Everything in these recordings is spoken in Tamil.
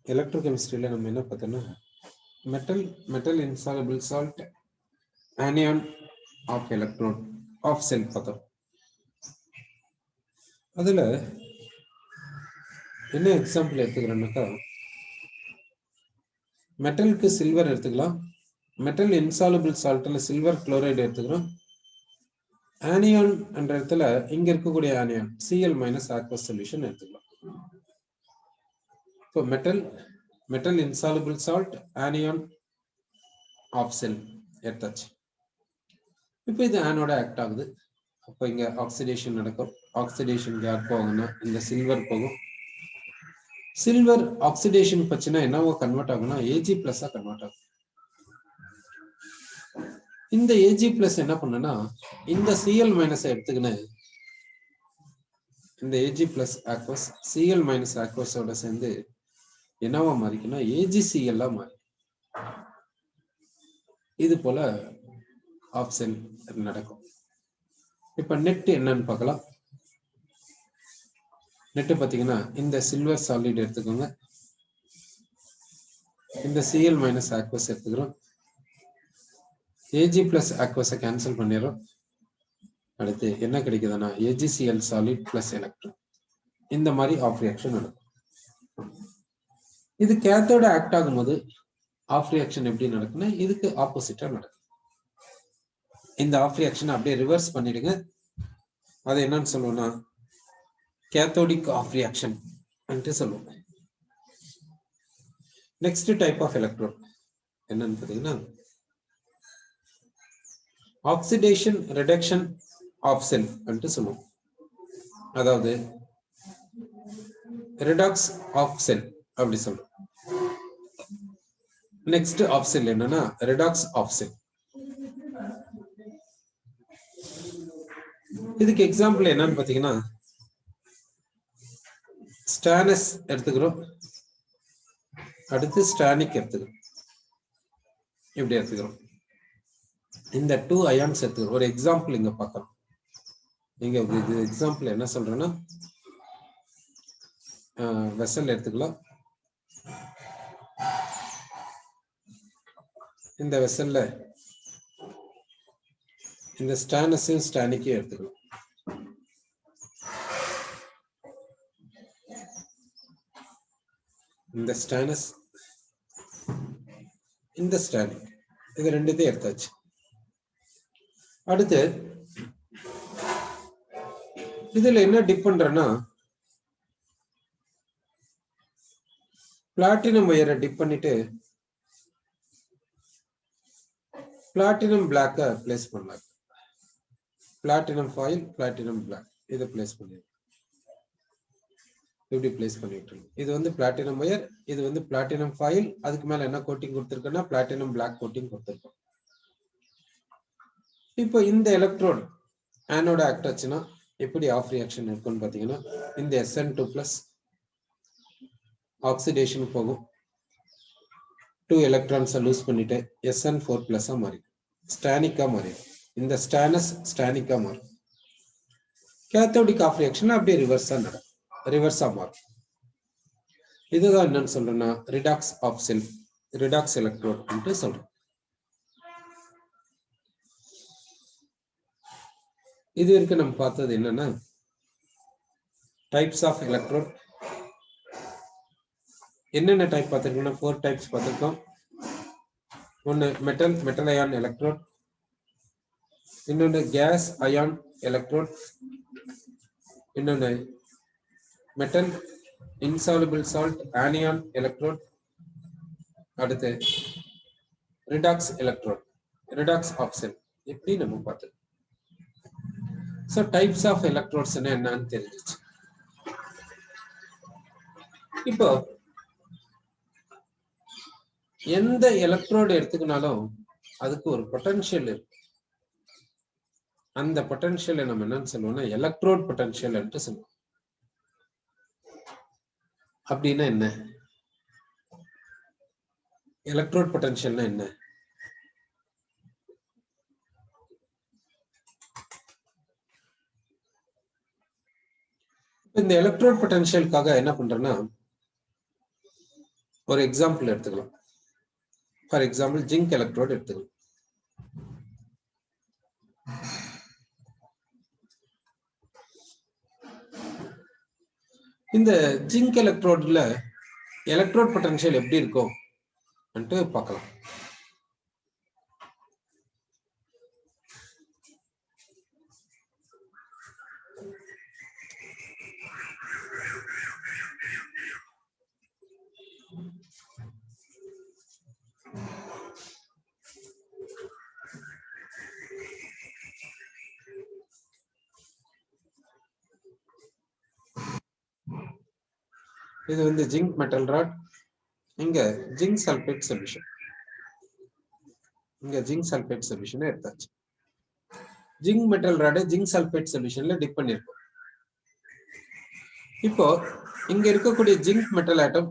எலக்ட்ரோகெமிஸ்ட்ரியில நம்ம என்ன பார்த்தோம்னா metal insoluble salt anion of electrode of cell பார்த்தோம். அதில் என்ன எக்ஸாம்பிள் எடுத்துக்கிறோம்னாக்கா, மெட்டலுக்கு சில்வர் எடுத்துக்கலாம். மெட்டல் இன்சாலபிள் சால்ட்டில் சில்வர் குளோரைடு எடுத்துக்கிறோம். ஆனியான் என்ற இடத்துல இங்க இருக்கக்கூடிய anion Cl minus aqueous solution எடுத்துக்கலாம். இப்போ metal insoluble salt anion of cell எடுத்தாச்சு. இப்போ இது ஆனோட ஆக்ட் ஆகுது. அப்போ இங்க ஆக்சிடேஷன் நடக்கும். ஆக்சிடேஷன் யார் போகும்னா இந்த சில்வர் போகும். சில்வர் ஆக்சிடேஷன் பச்சுனா என்னவோ கன்வெர்ட் ஆகும்னா Ag பிளஸ் கன்வெர்ட் ஆகும். இந்த Ag பிளஸ் என்ன பண்ணுன்னா இந்த Cl மைனஸ் எடுத்துக்கின்னு இந்த Ag plus aqueous Cl minus ஆக்வஸோட சேர்ந்து என்னவா மாறிக்குன்னா AgCl மாறி இது போல ஆஃப் செல் நடக்கும். இப்ப நெட் என்னன்னு பார்க்கலாம். நெட் பாத்தீங்கன்னா இந்த சில்வர் சாலிட் எடுத்துக்கோங்க. இந்த Cl மைனஸ் ஆக்வஸ் எடுத்துக்கிறோம். Ag பிளஸ் ஆக்வஸை கேன்சல் பண்ணிடுறோம். அடுத்து என்ன கிடைக்குதுன்னா AgCl சாலிட் பிளஸ் எலக்ட்ரான். இந்த மாதிரி ஆஃப் ரியாக்ஷன் நடக்கும். இது கேத்தோட ஆக்ட் ஆகும்போது ஆஃப் ரியாக்ஷன் எப்படி நடக்குன்னா இதுக்கு ஆப்போசிட்டா நடக்கும். இந்த ஆஃப் ரியாக்ஷன் அப்படியே ரிவர்ஸ் பண்ணிடுங்க. அது என்னன்னு சொல்லுவோம்னா கேத்தோடிக் ஆஃப் ரியாக்ஷன் சொல்லுவோம். நெக்ஸ்ட் டைப் ஆஃப் எலக்ட்ரோட் என்னன்னு பார்த்தீங்கன்னா ஆக்சிடேஷன் ரிடக்ஷன் ஆஃப் செல் சொல்லுவோம். அதாவது ரிடாக்ஸ் ஆஃப் செல் அப்படி சொல்றோம். நெக்ஸ்ட் ஆஃப் செல் என்னன்னா ரிடாக்ஸ் ஆஃப் செல். இதுக்கு எக்ஸாம்பிள் என்னன்னு பாத்தீங்கன்னா ஸ்டானஸ் எடுத்துக்கிறோம். அடுத்து ஸ்டானிக் எடுத்துக்கிறோம். இப்படி எடுத்துக்கிறோம். இந்த 2 அயான்ஸ் எடுத்துக்கிறோம். ஒரு எக்ஸாம்பிள் இங்க பார்க்கலாம். நீங்க இது எக்ஸாம்பிள் என்ன சொல்றேன்னா வெசல் எடுத்துக்கலாம். இந்த வெசல்ல இந்த ஸ்டானஸையும் ஸ்டானிக்கையும் எடுத்துக்கலாம். இந்த ஸ்டானஸ் இந்த ஸ்டானிக் இது ரெண்டுத்தையும் எடுத்தாச்சு. அடுத்து இதுல என்ன டிப் பண்றேன்னா பிளாட்டினம் ஒயரை டிப் பண்ணிட்டு பிளாட்டினம் பிளாக்க பிளேஸ் பண்ணலாம். பிளாட்டினம் ஃபாயில் பிளாட்டினம் பிளாக் இதை பிளேஸ் பண்ணிடுறோம். இப்படி பிளேஸ் பண்ணிட்டு இது வந்து பிளாட்டினம் ஒயர், இது வந்து பிளாட்டினம் ஃபாயில். அதுக்கு மேல என்ன கோட்டிங் கொடுத்திருக்கோம்னா பிளாட்டினம் பிளாக் கோட்டிங் கொடுத்திருக்கோம். இப்போ இந்த எலக்ட்ரோட் ஆனோட ஆக்ட் ஆச்சுன்னா எப்படி ஆஃப் ரியாக்ஷன் இருக்கும்னு பாத்தீங்கன்னா இந்த Sn2+ ஆக்சிடேஷன் போகும். 2 எலக்ட்ரான்ஸை லூஸ் பண்ணிட்டு Sn4+ மாறி ஸ்டானிக்கா மாறி இந்த ஸ்டானஸ் ஸ்டானிக்கா மாறும். கேத்தோடிக் ஆஃப் ரியாக்ஷன் அப்படியே ரிவர்ஸா நடக்கும். ரிவர்ஸா மாறும். இதுதான் என்னன்னு சொல்றேன்னா redox of cell, redox electrode சொல்றோம். இது வரைக்கும் நம்ம பார்த்தது என்னன்னா டைப்ஸ் ஆஃப் எலக்ட்ரோட். என்னென்ன டைப் பார்த்திருக்கோம்னா 4 டைப்ஸ் பார்த்திருக்கோம். ஒன்னு மெட்டல் அயான் எலக்ட்ரோட், இன்னொன்று கேஸ் அயான் எலக்ட்ரோட், இன்னொன்று metal insoluble salt anion electrode, அடுத்து redox electrode, redox of cell. இப்படி நம்ம பார்த்தோம். ஸோ டைப்ஸ் ஆஃப் எலக்ட்ரோட்ஸ் என்னன்னு தெரிஞ்சிச்சு. இப்போ எந்த எலக்ட்ரோடு எடுத்துக்கினாலும் அதுக்கு ஒரு பொட்டன்ஷியல் இருக்கு. அந்த பொட்டன்ஷியலை நம்ம என்னன்னு சொல்லுவோம்னா எலக்ட்ரோட் பொட்டன்ஷியல் சொல்லுவோம். அப்படின்னா என்ன? எலக்ட்ரோட் பொட்டன்ஷியல்னா என்ன? இந்த எலக்ட்ரோட் பொட்டன்ஷியலுக்காக என்ன பண்றேன்னா ஒரு எக்ஸாம்பிள் எடுத்துக்கலாம். ஃபார் எக்ஸாம்பிள் ஜிங்க் எலக்ட்ரோடு எடுத்துக்கலாம். இந்த ஜிங்க் எலக்ட்ரோட்ல எலக்ட்ரோட் பொட்டன்ஷியல் எப்படி இருக்கும் பார்க்கலாம். இது வந்து ஜிங்க் மெட்டல் ராட், இங்க ஜிங்க் சல்பேட் சொல்யூஷன். இங்க ஜிங்க் சல்பேட் சொல்யூஷன் எடுத்தாச்சு. Zinc metal rod zinc sulphate சொல்யூஷன்ல டிப் பண்ணிருக்கோம். இப்போ இங்க இருக்கக்கூடிய ஜிங்க் மெட்டல் ஆட்டம்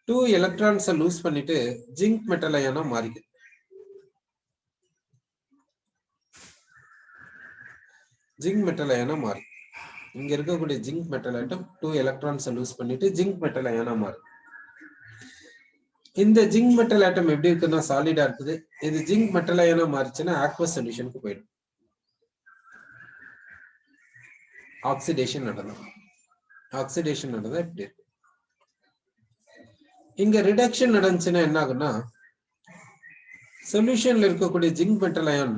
2 எலக்ட்ரான்ஸை லூஸ் பண்ணிட்டு ஜிங்க் மெட்டல் அயனா மாறிக்குது. ஜிங்க் மெட்டல் அயனா மாறி இங்க இருக்கக்கூடிய ஜிங்க் மெட்டல் ஆட்டம் 2 எலக்ட்ரான்ஸை லூஸ் பண்ணிட்டு ஜிங்க் மெட்டல் அயனா மாறி. இந்த ஜிங்க் மெட்டல் ஆட்டம் எப்படி இருக்குன்னா சாலிடா இருக்குது. இது ஜிங்க் மெட்டல் அயனா மாறிச்சுன்னா ஆக்வஸ் சொல்யூஷனுக்கு போயிடும். ஆக்சிடேஷன் நடந்தது. ஆக்சிடேஷன் நடந்தா இப்படி இருக்கு. இங்க ரிடக்ஷன் நடந்துச்சுன்னா என்ன ஆகுன்னா சொல்யூஷன்ல இருக்கக்கூடிய ஜிங்க் மெட்டல் அயன்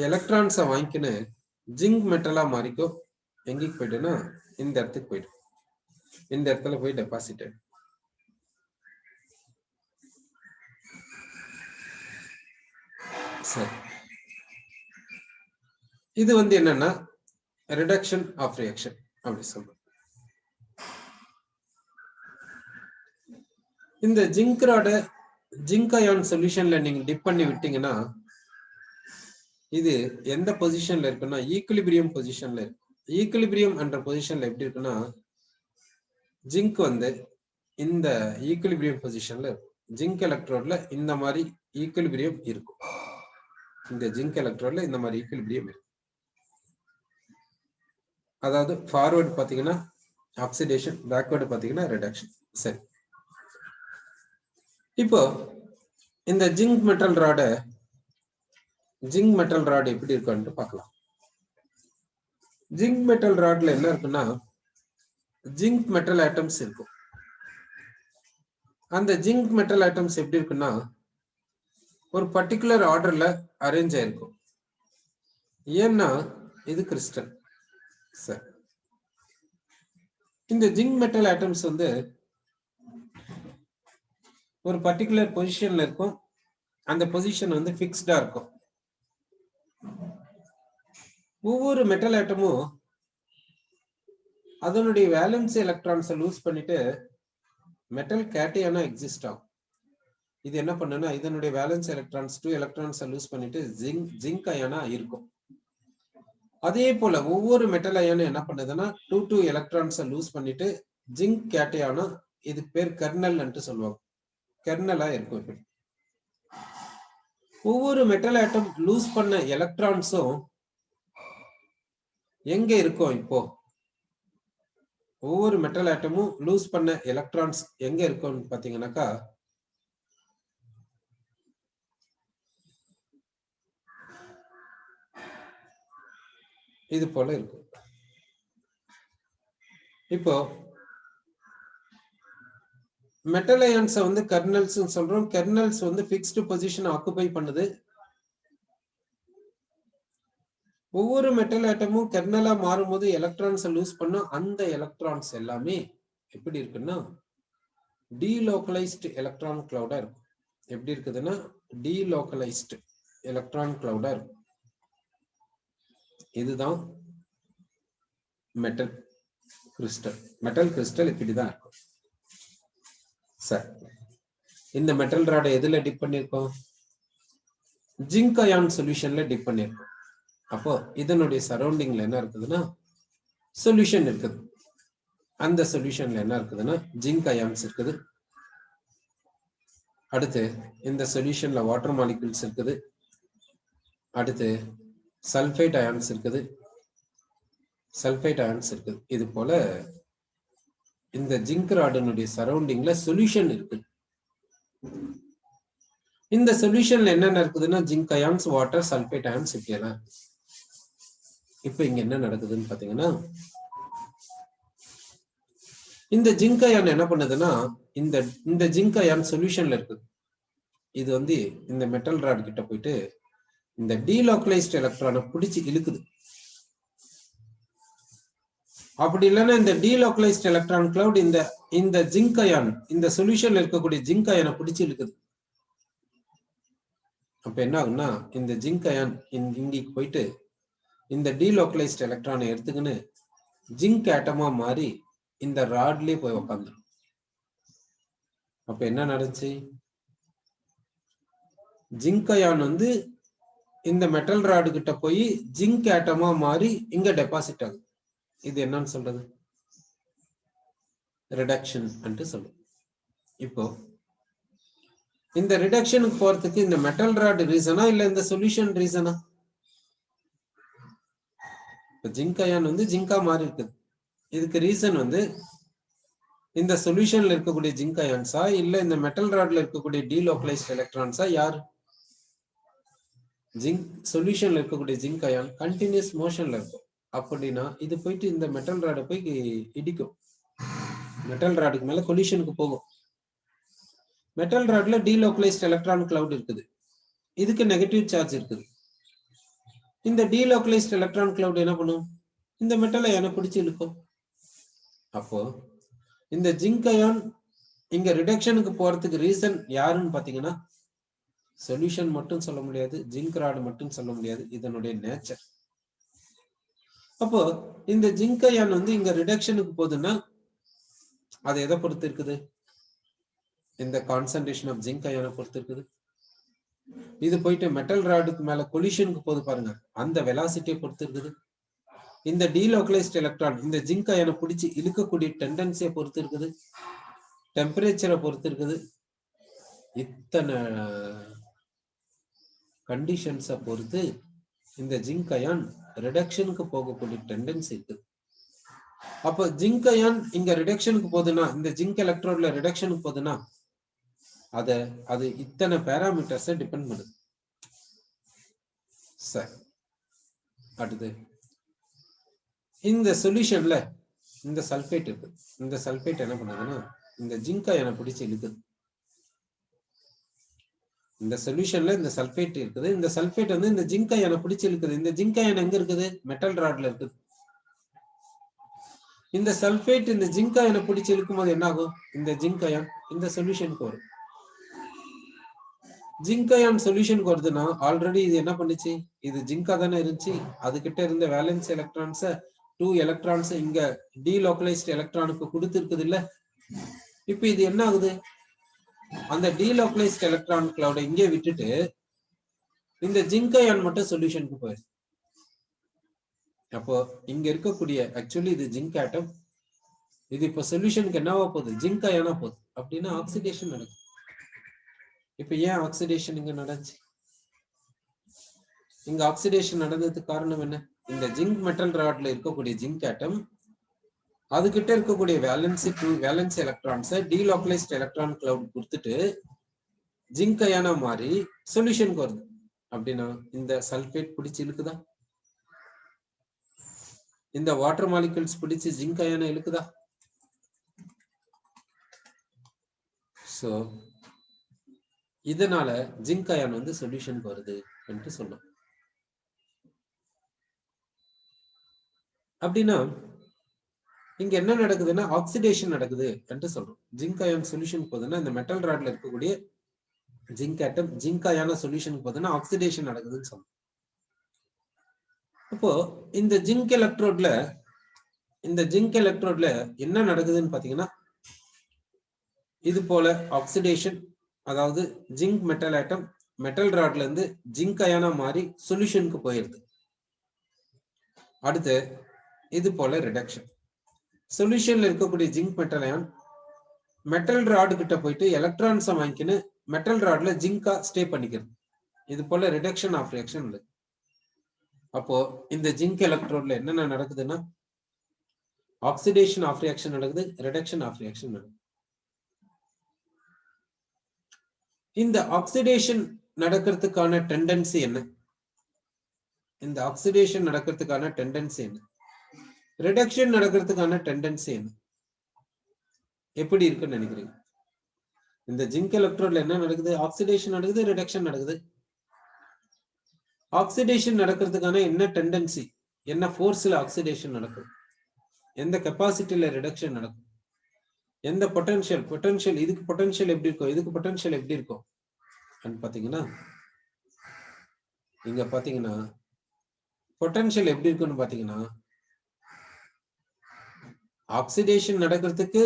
எலக்ட்ரான்ஸை வாங்கிக்கின்னு ஜிங்க் மெட்டலா மாறிக்கும். எங்கேக்கு போயிட்டுன்னா இந்த இடத்துக்கு போயிடும். இந்த இடத்துல போய் டெபாசிட் ஆயிடும். சரி, இது வந்து என்னன்னா ரிடக்ஷன் ஆஃப் ரியாக்ஷன் அப்படி சொல்றோம். இந்த ஜிங்க் ராட ஜிங்க் அயான் சொல்யூஷன்ல நீங்க டிப் பண்ணி விட்டீங்கன்னா இது எந்த பொசிஷன்ல இருக்குன்னா ஈக்குலிபிரியம் பொசிஷன்ல இருக்கு. ஈக்குலிபிரியம் என்ற பொசிஷன்ல எப்படி இருக்குன்னா ஜிங்க் வந்து இந்த ஈக்குலிபிரியம் பொசிஷன்ல இருக்கும். ஜிங்க் எலக்ட்ரோட்ல இந்த மாதிரி ஈக்குலிபிரியம் இருக்கும். இந்த ஜிங்க் எலக்ட்ரோட்ல இந்த மாதிரி ஈக்குலிபிரியம் இருக்கும். அதாவது ஃபார்வர்டு பாத்தீங்கன்னா ஆக்சிடேஷன், பேக்வர்டு பாத்தீங்கன்னா ரிடக்ஷன். சரி, இப்போ இந்த ஜிங்க் மெட்டல் ராட எப்படி இருக்குன்னு பார்க்கலாம். ஜிங்க் மெட்டல் ராட்ல என்ன இருக்குன்னா ஜிங்க் மெட்டல் ஆட்டம்ஸ் இருக்கும். அந்த ஜிங்க் மெட்டல் ஆட்டம்ஸ் எப்படி இருக்குன்னா ஒரு பர்டிகுலர் ஆர்டர்ல அரேஞ்ச் ஆயிருக்கும். ஏன்னா இது கிறிஸ்டல். சரி, இந்த ஜிங்க் மெட்டல் ஆட்டம்ஸ் வந்து ஒரு பர்டிகுலர் பொசிஷன்ல இருக்கும். அந்த பொசிஷன் வந்து பிக்ஸ்டா இருக்கும். ஒவ்வொரு மெட்டல் ஆட்டமும் அதனுடைய வேலன்ஸ் எலக்ட்ரான்ஸை லூஸ் பண்ணிட்டு மெட்டல் கேட்டையானா எக்ஸிஸ்ட் ஆகும். இது என்ன பண்ணுன்னா இதனுடைய வேலன்ஸ் எலக்ட்ரான்ஸ் 2 எலக்ட்ரான்ஸை லூஸ் பண்ணிட்டு ஜிங்க் அயனா இருக்கும். அதே போல ஒவ்வொரு மெட்டல் அயனும் என்ன பண்ணுதுன்னா 2 எலக்ட்ரான்ஸை லூஸ் பண்ணிட்டு ஜிங்க் கேட்டையானா, இது பேர் கர்னல் என்று சொல்லுவாங்க. கர்னலா இருக்கும். இப்படி ஒவ்வொரு மெட்டல் ஆட்டம் லூஸ் பண்ண எலக்ட்ரான்ஸும் எங்க இருக்கும்? இப்போ ஒவ்வொரு மெட்டல் ஆட்டமும் லூஸ் பண்ண எலக்ட்ரான்ஸ் எங்க இருக்கும்னு பாத்தீங்கன்னாக்கா இது போல இருக்கும். இப்போ மெட்டல் அயான்ஸ் வந்து கர்னல்ஸ் சொல்றோம். கர்னல்ஸ் வந்து பிக்ஸ்டு பொசிஷன் ஆக்குபை பண்ணுது. ஒவ்வொரு மெட்டல் ஆட்டமும் கர்னலா மாறும்போது எலக்ட்ரான்ஸ் லூஸ் பண்ணும். அந்த எலக்ட்ரான்ஸ் எல்லாமே எப்படி இருக்குன்னா டீலோக்கலைஸ்டு எலக்ட்ரான் கிளவுடா இருக்கும். எப்படி இருக்குதுன்னா டீலோக்கலைஸ்டு எலக்ட்ரான் கிளவுடா இருக்கும். இதுதான் மெட்டல் கிறிஸ்டல். மெட்டல் கிறிஸ்டல் இப்படிதான் இருக்கும். சரி, இந்த மெட்டல் ராடை எதுல டிப் பண்ணிருக்கோம்? ஜிங்க் அயான் சொல்யூஷன்ல டிப் பண்ணிருக்கோம். அப்போ இதனுடைய சரௌண்டிங்ல என்ன இருக்குதுன்னா சொல்யூஷன் இருக்குது. அந்த சொல்யூஷன்ல என்ன இருக்குதுன்னா ஜிங்க் அயான்ஸ் இருக்குது. அடுத்து இந்த சொல்யூஷன்ல வாட்டர் மாலிகூல்ஸ் இருக்குது. அடுத்து சல்பைட் அயான்ஸ் இருக்குது. இது போல இந்த ஜிங்க் ராடினுடைய சரௌண்டிங்ல சொல்யூஷன் இருக்கு. இந்த சொல்யூஷன்ல என்னென்ன இருக்குதுன்னா zinc ions, water, sulphate ions இப்படி எல்லாம் இருக்கு. இப்ப இங்க என்ன நடக்குதுன்னு பாத்தீங்கன்னா இந்த ஜிங்க் அயான் என்ன பண்ணுதுன்னா இந்த ஜிங்க் அயான் சொல்யூஷன்ல இருக்குது. இது வந்து இந்த மெட்டல் ராட் கிட்ட போயிட்டு இந்த டீலோக்கலைஸ்ட் எலக்ட்ரானை பிடிச்சு இழுக்குது. அப்படி இல்லைன்னா இந்த டீலோக்கலைஸ்ட் எலக்ட்ரான் கிளவுட் இந்த ஜிங்க் அயான் இந்த சொல்யூஷன்ல இருக்கக்கூடிய ஜிங்க் அயானை பிடிச்சு இழுக்குது. அப்ப என்ன ஆகும்னா இந்த ஜிங்க் அயான் இங்க போயிட்டு இந்த டீலோக்கலைஸ்ட் எலக்ட்ரானை எடுத்துக்கின்னு ஜிங்க் ஆட்டமா மாறி இந்த ராட்லயே போய் உக்காந்துரும். அப்ப என்ன நடந்துச்சு? ஜிங்க் அயான் வந்து இந்த மெட்டல் ராடு கிட்ட போய் ஜிங்க் ஆட்டமா மாறி இங்க டெபாசிட் ஆகுது. இது என்னன்னு சொல்றது? ரிடக்ஷன் சொல்லுது. இப்போ இந்த ரிடக்ஷனுக்கு போறதுக்கு இந்த மெட்டல் ராட் ரீசனா இல்ல இந்த சொல்யூஷன் ரீசனா? இப்ப ஜிங்க் அயான் வந்து ஜிங்கா மாறி இருக்குது. இதுக்கு ரீசன் வந்து இந்த சொல்யூஷன்ல இருக்கக்கூடிய ஜிங்க் அயான்ஸா இல்ல இந்த மெட்டல் ராட்ல இருக்கக்கூடிய டீலோக்கலைஸ்ட் எலக்ட்ரான்ஸா? யார்? ஜிங்க் சொல்யூஷன்ல இருக்கக்கூடிய ஜிங்க் அயான் கண்டினியூஸ் மோஷன்ல இருக்கும். அப்படின்னா இது போயிட்டு இந்த மெட்டல் ராடை போய் இடிக்கும். மெட்டல் ராடுக்கு மேல கொலிஷனுக்கு போகும். மெட்டல் ராட்ல டீலோக்கலைஸ்ட் எலக்ட்ரான் கிளவுட் இருக்குது. இதுக்கு நெகட்டிவ் சார்ஜ் இருக்குது. இந்த டீலோக்கலைஸ்ட் எலக்ட்ரான் கிளவுட் என்ன பண்ணும்? இந்த மெட்டல் அயானை பிடிச்சு இழுக்கும். அப்போ இந்த ஜிங்க் அயான் இங்க ரிடக்ஷனுக்கு போறதுக்கு ரீசன் யாருன்னு பாத்தீங்கன்னா சொல்யூஷன் மட்டும் சொல்ல முடியாது, ஜிங்க் ராடு மட்டும் சொல்ல முடியாது, இதனுடைய நேச்சர். அப்போ இந்த ஜிங்க் அயான் வந்து இங்க ரிடக்ஷனுக்கு போகுதுன்னா அது எதை பொறுத்து இருக்குது? இந்த கான்சன்ட்ரேஷன் ஆஃப் ஜிங்க் அயானை பொறுத்து இருக்குது. இது போயிட்டு மெட்டல் ராடுக்கு மேல கொலிஷனுக்கு போது பாருங்க, அந்த வெலாசிட்டியை பொறுத்து இருக்குது. இந்த டீலோக்கலைஸ்ட் எலக்ட்ரான் இந்த ஜிங்க் அயானை பிடிச்சி இழுக்கக்கூடிய டெண்டன்சியை பொறுத்து இருக்குது. டெம்பரேச்சரை பொறுத்து இருக்குது. இத்தனை கண்டிஷன்ஸை பொறுத்து இந்த ஜிங்க் அயான் ரிடக்ஷனுக்கு போகக்கூடிய டெண்டன்சி இருக்குது. அப்போ ஜிங்க் அயான் இங்க ரிடக்ஷனுக்கு போகுதுன்னா, இந்த ஜிங்க் எலக்ட்ரோட்ல ரிடக்ஷனுக்கு போகுதுன்னா அது இத்தனை பேராமீட்டர்ஸை டிபெண்ட் பண்ணுது. சரி, அடுத்து இந்த சொல்யூஷன்ல இந்த சல்பேட் இருக்கு. இந்த சல்பேட் என்ன பண்ணுதுன்னா இந்த ஜிங்க் அயானை பிடிச்சு இழுக்குது. இந்த சொல்யூஷன்ல இந்த சல்பேட் இருக்குது. இந்த சல்பேட் வந்து இந்த ஜிங்க் அயானை பிடிச்சு இழுக்குது. இந்த ஜிங்க் அயான் எங்க இருக்குது? மெட்டல் ராட்ல இருக்குது. இந்த சல்பேட் இந்த ஜிங்க் அயானை பிடிச்சு இழுக்கும் போது என்ன ஆகும்? இந்த ஜிங்க் அயான் இந்த சொல்யூஷனுக்கு வரும். ஜிங்க் அயான் சொல்யூஷனுக்கு வருதுன்னா ஆல்ரெடி இது என்ன பண்ணுச்சு? இது ஜிங்கா தானே இருந்துச்சு. அதுகிட்ட இருந்த வேலன்ஸ் எலக்ட்ரான்ஸ 2 எலக்ட்ரான்ஸ் இங்க டீலோக்கலைஸ்ட் எலக்ட்ரானுக்கு கொடுத்துருக்குது இல்ல. இப்ப இது என்ன ஆகுது? அந்த டீலோக்கலைஸ்ட் எலக்ட்ரான் கிளவுட இங்கே விட்டுட்டு இந்த ஜிங்க் அயான் மட்டும் சொல்யூஷனுக்கு போயிடுது. அப்போ இங்க இருக்கக்கூடிய ஆக்சுவலி இது ஜிங்க் ஆட்டம், இது இப்ப சொல்யூஷனுக்கு என்னவா போகுது? ஜிங்க் அயானா போகுது. அப்படின்னா ஆக்சிடேஷன் நடக்குது. இப்ப ஏன் ஆக்சிடேஷன் இங்க நடந்துச்சு? இங்க ஆக்சிடேஷன் நடந்ததுக்கு காரணம் என்ன? இந்த ஜிங்க் மெட்டல் ராட்ல இருக்கக்கூடிய ஜிங்க் ஆட்டம் அதுகிட்ட இருக்கக்கூடிய வேலன்ஸ் எலக்ட்ரான்ஸை டீலோக்கலைஸ்ட் எலக்ட்ரான் கிளவுட் கொடுத்துட்டு ஜிங்க் அயானா மாறி சொல்யூஷனுக்கு வருது. அப்படின்னா இந்த சல்பேட் பிடிச்சு இழுக்குதா? இந்த வாட்டர் மாலிகூல்ஸ் பிடிச்சு ஜிங்க் அயானை இழுக்குதா? சோ இதனால ஜிங்க் அயான் வந்து சொல்யூஷனுக்கு வருது என்று சொன்னோம். அப்படின்னா இங்க என்ன நடக்குதுன்னா ஆக்சிடேஷன் நடக்குது என்று சொல்றோம். ஜிங்க் அயான் சொல்யூஷனுக்கு போகுதுன்னா இந்த மெட்டல் ராட்ல இருக்கக்கூடிய ஜிங்க் ஆட்டம் ஜிங்க் அயான சொல்யூஷனுக்கு போகுதுன்னா ஆக்சிடேஷன் நடக்குதுன்னு சொல்றோம். அப்போ இந்த ஜிங்க் எலக்ட்ரோட்ல என்ன நடக்குதுன்னு பாத்தீங்கன்னா இது போல ஆக்சிடேஷன், அதாவது ஜிங்க் மெட்டல் ஆட்டம் மெட்டல் ராட்ல இருந்து ஜிங்க் அயானா மாறி சொல்யூஷனுக்கு போயிருது. அடுத்து இது போல ரிடக்ஷன், சொல்யூஷன்ல இருக்கக்கூடிய zinc metal ion metal rod கிட்ட போயிட்டு எலக்ட்ரான்ஸை வாங்கிக்கின்னு மெட்டல் ராட்ல ஜிங்கா ஸ்டே பண்ணிக்கிறது. இது போல ரிடக்ஷன் ஆஃப் ரியாக்ஷன் இருக்கு. அப்போ இந்த ஜிங்க் எலக்ட்ரோட்ல என்னென்ன நடக்குதுன்னா ஆக்சிடேஷன் ஆஃப் ரியாக்ஷன் நடக்குது, ரிடக்ஷன் ஆஃப் ரியாக்ஷன் நடக்குது. இந்த ஆக்சிடேஷன் நடக்கிறதுக்கான டெண்டன்சி என்ன? இந்த ஆக்சிடேஷன் நடக்கிறதுக்கான டெண்டன்சி என்ன? ரிடக்ஷன் நடக்கிறதுக்கான டெண்டன்சி என்ன? எப்படி இருக்குன்னு நினைக்கிறீங்க? இந்த ஜிங்க் எலக்ட்ரோட்ல என்ன நடக்குது? ஆக்சிடேஷன் நடக்குது, ரிடக்ஷன் நடக்குது. ஆக்சிடேஷன் நடக்கிறதுக்கான என்ன டெண்டன்சி, என்ன ஃபோர்ஸ்ல ஆக்சிடேஷன் நடக்கும், எந்த கெப்பாசிட்டியில ரிடக்ஷன் நடக்கும், எந்த பொட்டன்ஷியல் இதுக்கு பொட்டன்ஷியல் எப்படி இருக்கும், இதுக்கு பொட்டன்ஷியல் எப்படி இருக்கும் பாத்தீங்கன்னா, இங்க பாத்தீங்கன்னா பொட்டன்ஷியல் எப்படி இருக்குன்னு பாத்தீங்கன்னா, ஆக்சிடேஷன் நடக்கிறதுக்கு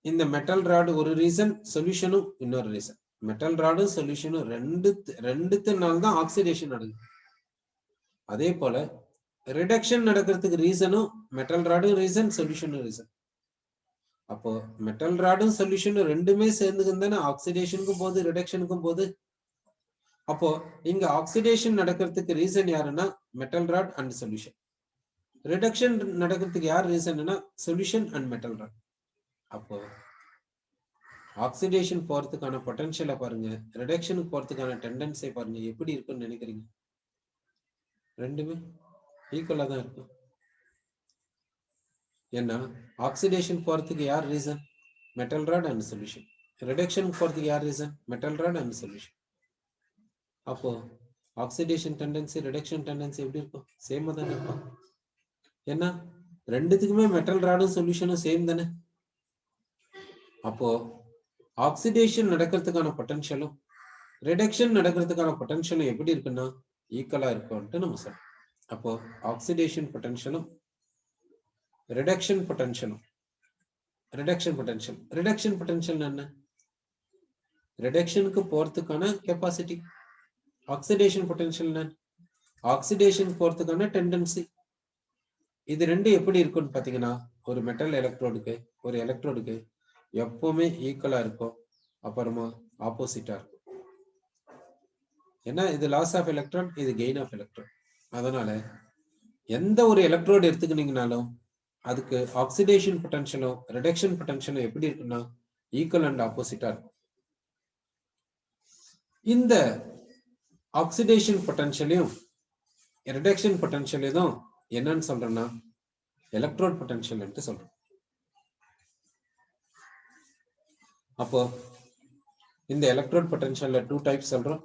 இந்த மெட்டல் ராடு ஒரு ரீசன், சொல்யூஷனும் இன்னொரு ரீசன். மெட்டல் ராடும் சொல்யூஷனும் ரெண்டுத்தினால தான் ஆக்சிடேஷன் நடக்குது. அதே போல ரிடக்ஷன் நடக்கிறதுக்கு ரீசனும் மெட்டல் ராடும் ரீசன், சொல்யூஷனும் ரீசன். அப்போ மெட்டல் ராடும் சொல்யூஷனும் ரெண்டுமே சேர்ந்துக்கும் தானே ஆக்சிடேஷனுக்கும் போது, ரிடக்ஷனுக்கும் போது. அப்போ இங்க ஆக்சிடேஷன் நடக்கிறதுக்கு ரீசன் யாருன்னா metal rod and solution. Reduction நடக்கிறதுக்கு யார் ரீசன்னா சொல்யூஷன் அண்ட் மெட்டல் ராட். அப்போ ஆக்சிடேஷன் போறதுக்கான பொட்டன்ஷியலை பாருங்க, ரிடக்ஷனுக்கு போறதுக்கான டெண்டன்சியை பாருங்க, எப்படி இருக்குன்னு நினைக்கிறீங்க? ரெண்டுமே ஈக்குவலா தான் இருக்கும். ஏன்னா ஆக்சிடேஷன் போறதுக்கு யார் reason? Metal rod and solution. ரிடக்ஷனுக்கு போறதுக்கு யார் reason? Metal rod and solution. அப்போ ஆக்சிடேஷன் டெண்டன்சி, ரிடக்ஷன் டெண்டன்சி எப்படி இருக்கும்? சேமா தானே இருக்கும். ஏன்னா ரெண்டுத்துக்குமே மெட்டல் ராடும் சொல்யூஷனும் சேம் தானே. அப்போ ஆக்சிடேஷன் நடக்கிறதுக்கான பொட்டன்ஷியலும் ரிடக்ஷன் நடக்கிறதுக்கான பொட்டன்ஷியலும் எப்படி இருக்குன்னா ஈக்குவலா இருக்கும்ட்டு நம்ம சொல்றோம். அப்போ ஆக்சிடேஷன் பொட்டன்ஷியலும் ரிடக்ஷன் பொட்டன்ஷியலும் ரிடக்ஷன் பொட்டன்ஷியல் என்ன? ரிடக்ஷனுக்கு போறதுக்கான கெப்பாசிட்டி. ஆக்சிடேஷன் பொட்டன்ஷியல் என்ன? ஆக்சிடேஷன் போறதுக்கான டெண்டன்சி. இது ரெண்டு எப்படி இருக்குன்னு பாத்தீங்கன்னா, ஒரு மெட்டல் எலக்ட்ரோடுக்கு ஒரு எலக்ட்ரோடுக்கு எப்பவுமே ஈக்குவலா இருக்கும், அப்புறமா ஆப்போசிட்டா இருக்கும். ஏன்னா இது லாஸ் ஆஃப் எலக்ட்ரான், இது கெயின் ஆஃப் எலக்ட்ரான். அதனால எந்த ஒரு எலக்ட்ரோடு எடுத்துக்கினீங்கனாலும் அதுக்கு ஆக்சிடேஷன் பொட்டன்ஷியலும் ரிடக்ஷன் பொட்டன்ஷியலும் எப்படி இருக்குன்னா ஈக்குவல் அண்ட் ஆப்போசிட்டா இருக்கும். இந்த ஆக்சிடேஷன் பொட்டன்ஷியலையும் ரிடக்ஷன் பொட்டன்ஷியலையும் என்னன்னு சொல்றேன்னா எலக்ட்ரோட் பொட்டன்ஷியல் சொல்றோம். அப்போ இந்த எலக்ட்ரோட் பொட்டன்ஷியல்ல 2 டைப்ஸ் சொல்றோம்.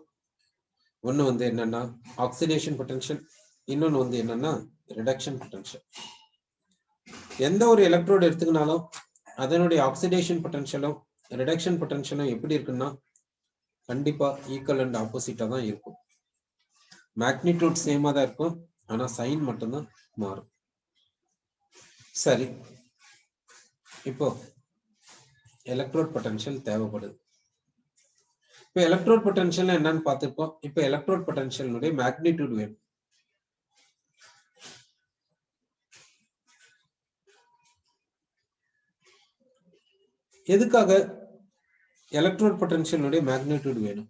ஒன்னு வந்து என்னன்னா ஆக்சிடேஷன் பொட்டன்ஷியல், இன்னொன்னு வந்து என்னன்னா ரிடக்ஷன் பொட்டன்ஷியல். எந்த ஒரு எலக்ட்ரோடு எடுத்துக்கினாலும் அதனுடைய ஆக்சிடேஷன் பொட்டன்ஷியலும் ரிடக்ஷன் பொட்டன்ஷியலும் எப்படி இருக்குன்னா கண்டிப்பா ஈக்குவல் அண்ட் ஆப்போசிட்டா தான் இருக்கும். மேக்னிடியூட் சேமா தான் இருக்கும், ஆனா சைன் மட்டும்தான் மாறும். சரி, இப்போ எலக்ட்ரோட் பொட்டன்ஷியல் தேவைப்படுது. இப்போ எலக்ட்ரோட் பொட்டன்ஷியல் என்னன்னு பார்த்திருக்கோம். இப்போ எலக்ட்ரோட் பொட்டன்ஷியலுடைய மேக்னிடியூட் வேணும். எதுக்காக எலக்ட்ரோட் பொட்டன்ஷியலுடைய மேக்னிடியூட் வேணும்?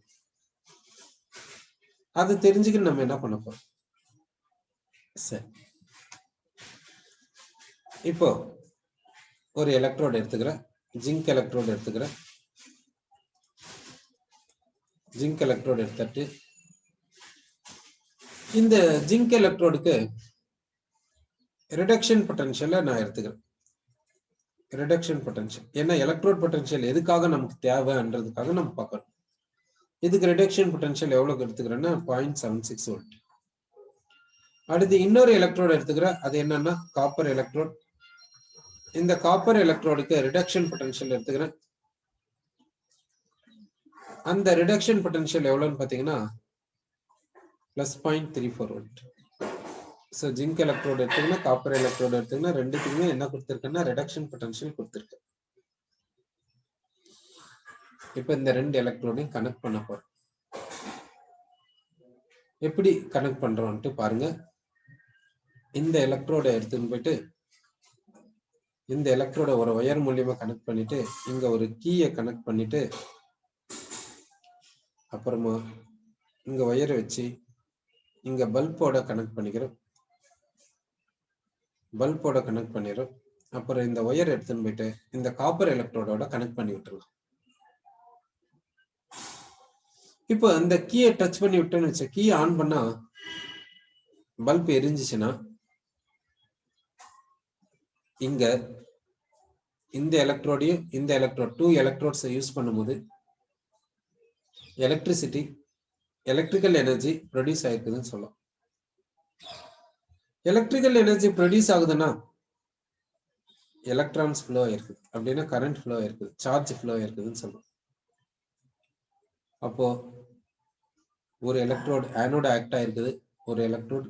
அது தெரிஞ்சுக்க நம்ம என்ன பண்ண போறோம்? சரி, இப்போ ஒரு எலக்ட்ரோடு எடுத்துக்கிறேன், ஜிங்க் எலக்ட்ரோடு எடுத்துக்கிறேன். ஜிங்க் எலக்ட்ரோடு எடுத்துட்டு இந்த ஜிங்க் எலக்ட்ரோடுக்கு ரிடக்ஷன் பொட்டன்ஷியலை நான் எடுத்துக்கிறேன். ரிடக்ஷன் பொட்டன்ஷியல் ஏன்னா எலக்ட்ரோட் பொட்டன்ஷியல் எதுக்காக நமக்கு தேவைன்றதுக்காக நம்ம பார்க்கணும். இதுக்கு ரிடக்ஷன் பொட்டன்ஷியல் எவ்வளவு எடுத்துக்கிறேன்னா 0.76 வோல்ட். அடுத்து இன்னொரு எலக்ட்ரோடு எடுத்துக்கிறேன், அது என்னன்னா காப்பர் எலக்ட்ரோட். இந்த காப்பர் எலக்ட்ரோடுக்கு ரிடக்ஷன் பொட்டன்ஷியல் எடுத்துக்கிறேன். அந்த ரிடக்ஷன் பொட்டன்ஷியல் எவ்வளவுன்னு பாத்தீங்கன்னா +0.34 வோல்ட். ஸோ ஜிங்க் எலக்ட்ரோடு எடுத்தீங்கன்னா காப்பர் எலக்ட்ரோடு எடுத்தீங்கன்னா ரெண்டுத்துக்குமே என்ன கொடுத்துருக்குன்னா ரிடக்ஷன் பொட்டன்ஷியல் கொடுத்துருக்கு. இப்போ இந்த ரெண்டு எலக்ட்ரோடையும் கனெக்ட் பண்ண போறோம். எப்படி கனெக்ட் பண்றோம்ட்டு பாருங்க. இந்த எலக்ட்ரோட எடுத்துன்னு போயிட்டு இந்த எலக்ட்ரோட ஒரு ஒயர் மூலியமா கனெக்ட் பண்ணிட்டு இங்க ஒரு கீயை கனெக்ட் பண்ணிட்டு அப்புறமா இங்க ஒயரை வச்சு இங்க பல்போட கனெக்ட் பண்ணிக்கிறோம். பல்போட கனெக்ட் பண்ணிடுறோம். அப்புறம் இந்த ஒயர் எடுத்துன்னு போயிட்டு இந்த காப்பர் எலக்ட்ரோடோட கனெக்ட் பண்ணி விட்டுருலாம். இப்போ இந்த கீயை டச் பண்ணி விட்டோன்னு வச்ச, கீ ஆன் பண்ணா பல்ப் எரிஞ்சிச்சுன்னா இங்க இந்த எலக்ட்ரோடையும் இந்த எலக்ட்ரோட் 2 எலக்ட்ரோட்ஸை யூஸ் பண்ணும்போது எலக்ட்ரிசிட்டி எலக்ட்ரிக்கல் எனர்ஜி ப்ரொடியூஸ் ஆயிருக்குதுன்னு சொல்லலாம். எலக்ட்ரிக்கல் எனர்ஜி ப்ரொடியூஸ் ஆகுதுன்னா எலக்ட்ரான்ஸ் ஃப்ளோ ஆயிருக்குது, அப்படின்னா கரண்ட் ஃப்ளோ ஆயிருக்குது, சார்ஜ் ஃப்ளோ ஆயிருக்குதுன்னு சொல்லலாம். அப்போ ஒரு எலக்ட்ரோடு ஆனோட ஆக்ட் ஆயிருக்குது, ஒரு எலக்ட்ரோடு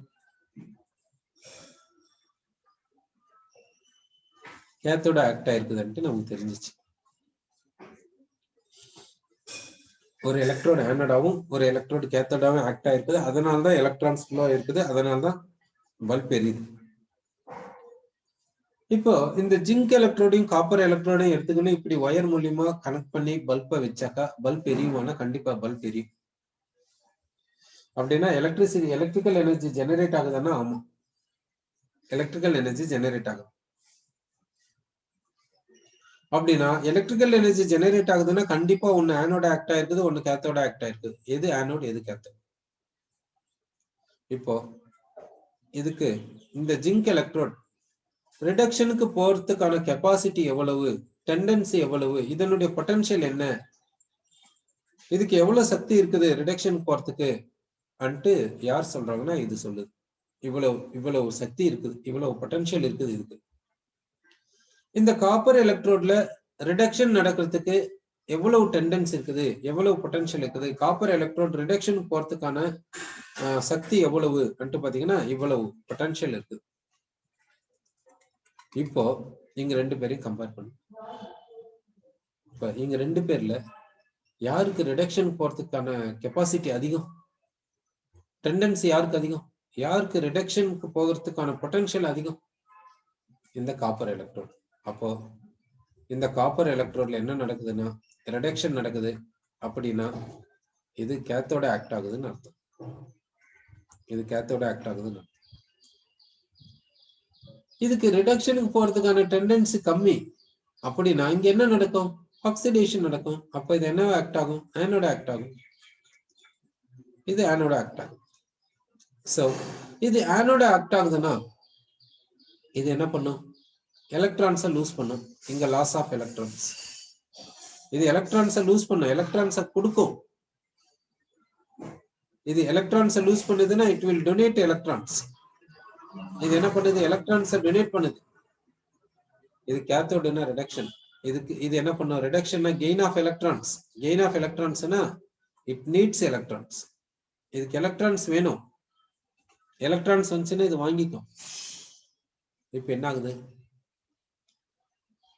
கேத்தோட ஆக்ட் ஆயிருக்குதுன்ட்டு நமக்கு தெரிஞ்சிச்சு. ஒரு எலக்ட்ரோடு ஆனோடாவும் ஒரு எலக்ட்ரோடு கேத்தோடாவும் ஆக்ட் ஆயிருக்குது, அதனாலதான் எலக்ட்ரான்ஸ் ஃப்ளோ இருக்குது, அதனாலதான் பல்ப் எரியுது. இப்போ இந்த ஜிங்க் எலக்ட்ரோடையும் காப்பர் எலக்ட்ரோடையும் எடுத்துக்கணும், இப்படி ஒயர் மூலியமா கனெக்ட் பண்ணி பல்பை வச்சாக்கா பல்ப் எரியுமானா கண்டிப்பா பல்ப் எரியும். அப்படின்னா எலக்ட்ரிக்கல் எனர்ஜி ஜெனரேட் ஆகுதுன்னா ஆமா, எலக்ட்ரிக்கல் எனர்ஜி ஜெனரேட் ஆகும். அப்படின்னா எலக்ட்ரிக்கல் எனர்ஜி ஜெனரேட் ஆகுதுன்னா கண்டிப்பா ஒன்னு ஆனோட ஆக்ட் ஆயிருக்குது, ஒன்னு கேத்தோட ஆக்ட் ஆயிருக்குது. எது ஆனோட் எது கேத்தோட்? இப்போ இதுக்கு இந்த ஜிங்க் எலக்ட்ரோட் ரிடக்ஷனுக்கு போறதுக்கான கெப்பாசிட்டி எவ்வளவு, டெண்டன்சி எவ்வளவு, இதனுடைய பொட்டன்ஷியல் என்ன, இதுக்கு எவ்வளவு சக்தி இருக்குது ரிடக்ஷன் போறதுக்கு அன்ட்டு யார் சொல்றாங்கன்னா இது சொல்லுது. இவ்வளவு சக்தி இருக்குது, இவ்வளவு பொட்டன்ஷியல் இருக்குது இதுக்கு. இந்த காப்பர் எலக்ட்ரோட்ல ரிடக்ஷன் நடக்கிறதுக்கு எவ்வளவு டெண்டன்ஸ் இருக்குது, எவ்வளவு பொட்டன்ஷியல் இருக்குது, காப்பர் எலக்ட்ரோட் ரிடக்ஷன் போறதுக்கான சக்தி எவ்வளவு அன்ட்டு பாத்தீங்கன்னா இவ்வளவு பொட்டன்ஷியல் இருக்குது. இப்போ இங்க ரெண்டு பேரையும் கம்பேர் பண்ணு. இப்ப இங்க ரெண்டு பேர்ல யாருக்கு ரிடக்ஷன் போறதுக்கான கெப்பாசிட்டி அதிகம், டெண்டன்சி யாருக்கு அதிகம், யாருக்கு ரிடக்ஷனுக்கு போகிறதுக்கான பொட்டன்ஷியல் அதிகம்? இந்த காப்பர் எலக்ட்ரோட். அப்போ இந்த காப்பர் எலக்ட்ரோட்ல என்ன நடக்குதுன்னா ரிடக்ஷன் நடக்குது, அப்படின்னா இது கேத்தோட ஆக்ட் ஆகுதுன்னு அர்த்தம். இது கேத்தோட ஆக்ட் ஆகுதுன்னு அர்த்தம். இதுக்கு ரிடக்ஷனுக்கு போறதுக்கான டெண்டன்சி கம்மி, அப்படின்னா இங்க என்ன நடக்கும், ஆக்சிடேஷன் நடக்கும். அப்ப இது என்ன ஆக்ட் ஆகும், ஆனோட ஆக்ட் ஆகும். இது ஆனோட ஆக்ட் ஆகும். சோ இது ஆனோட ஆக்ட் ஆகுதுன்னா இது என்ன பண்ணும், எலக்ட்ரான்ஸை லூஸ் பண்ணும். இங்க லாஸ் ஆஃப் எலக்ட்ரான்ஸ். இது எலக்ட்ரான்ஸை லூஸ் பண்ணும், எலக்ட்ரான்ஸை கொடுக்கும். இது எலக்ட்ரான்ஸை லூஸ் பண்ணுதுன்னா இட் வில் டொனேட் எலக்ட்ரான்ஸ். இது என்ன பண்ணுது, எலக்ட்ரான்ஸை டொனேட் பண்ணுது. இது கேத்தோடுனா ரிடக்ஷன். இது என்ன பண்ணும், ரிடக்ஷன்னா gain of electrons. Gain of எலக்ட்ரான்ஸ்னா இட் நீட்ஸ் எலக்ட்ரான்ஸ். இதுக்கு எலக்ட்ரான்ஸ் வேணும், எலக்ட்ரான்ஸ் வந்துச்சுன்னா இது வாங்கிக்கும். இப்ப என்ன ஆகுது,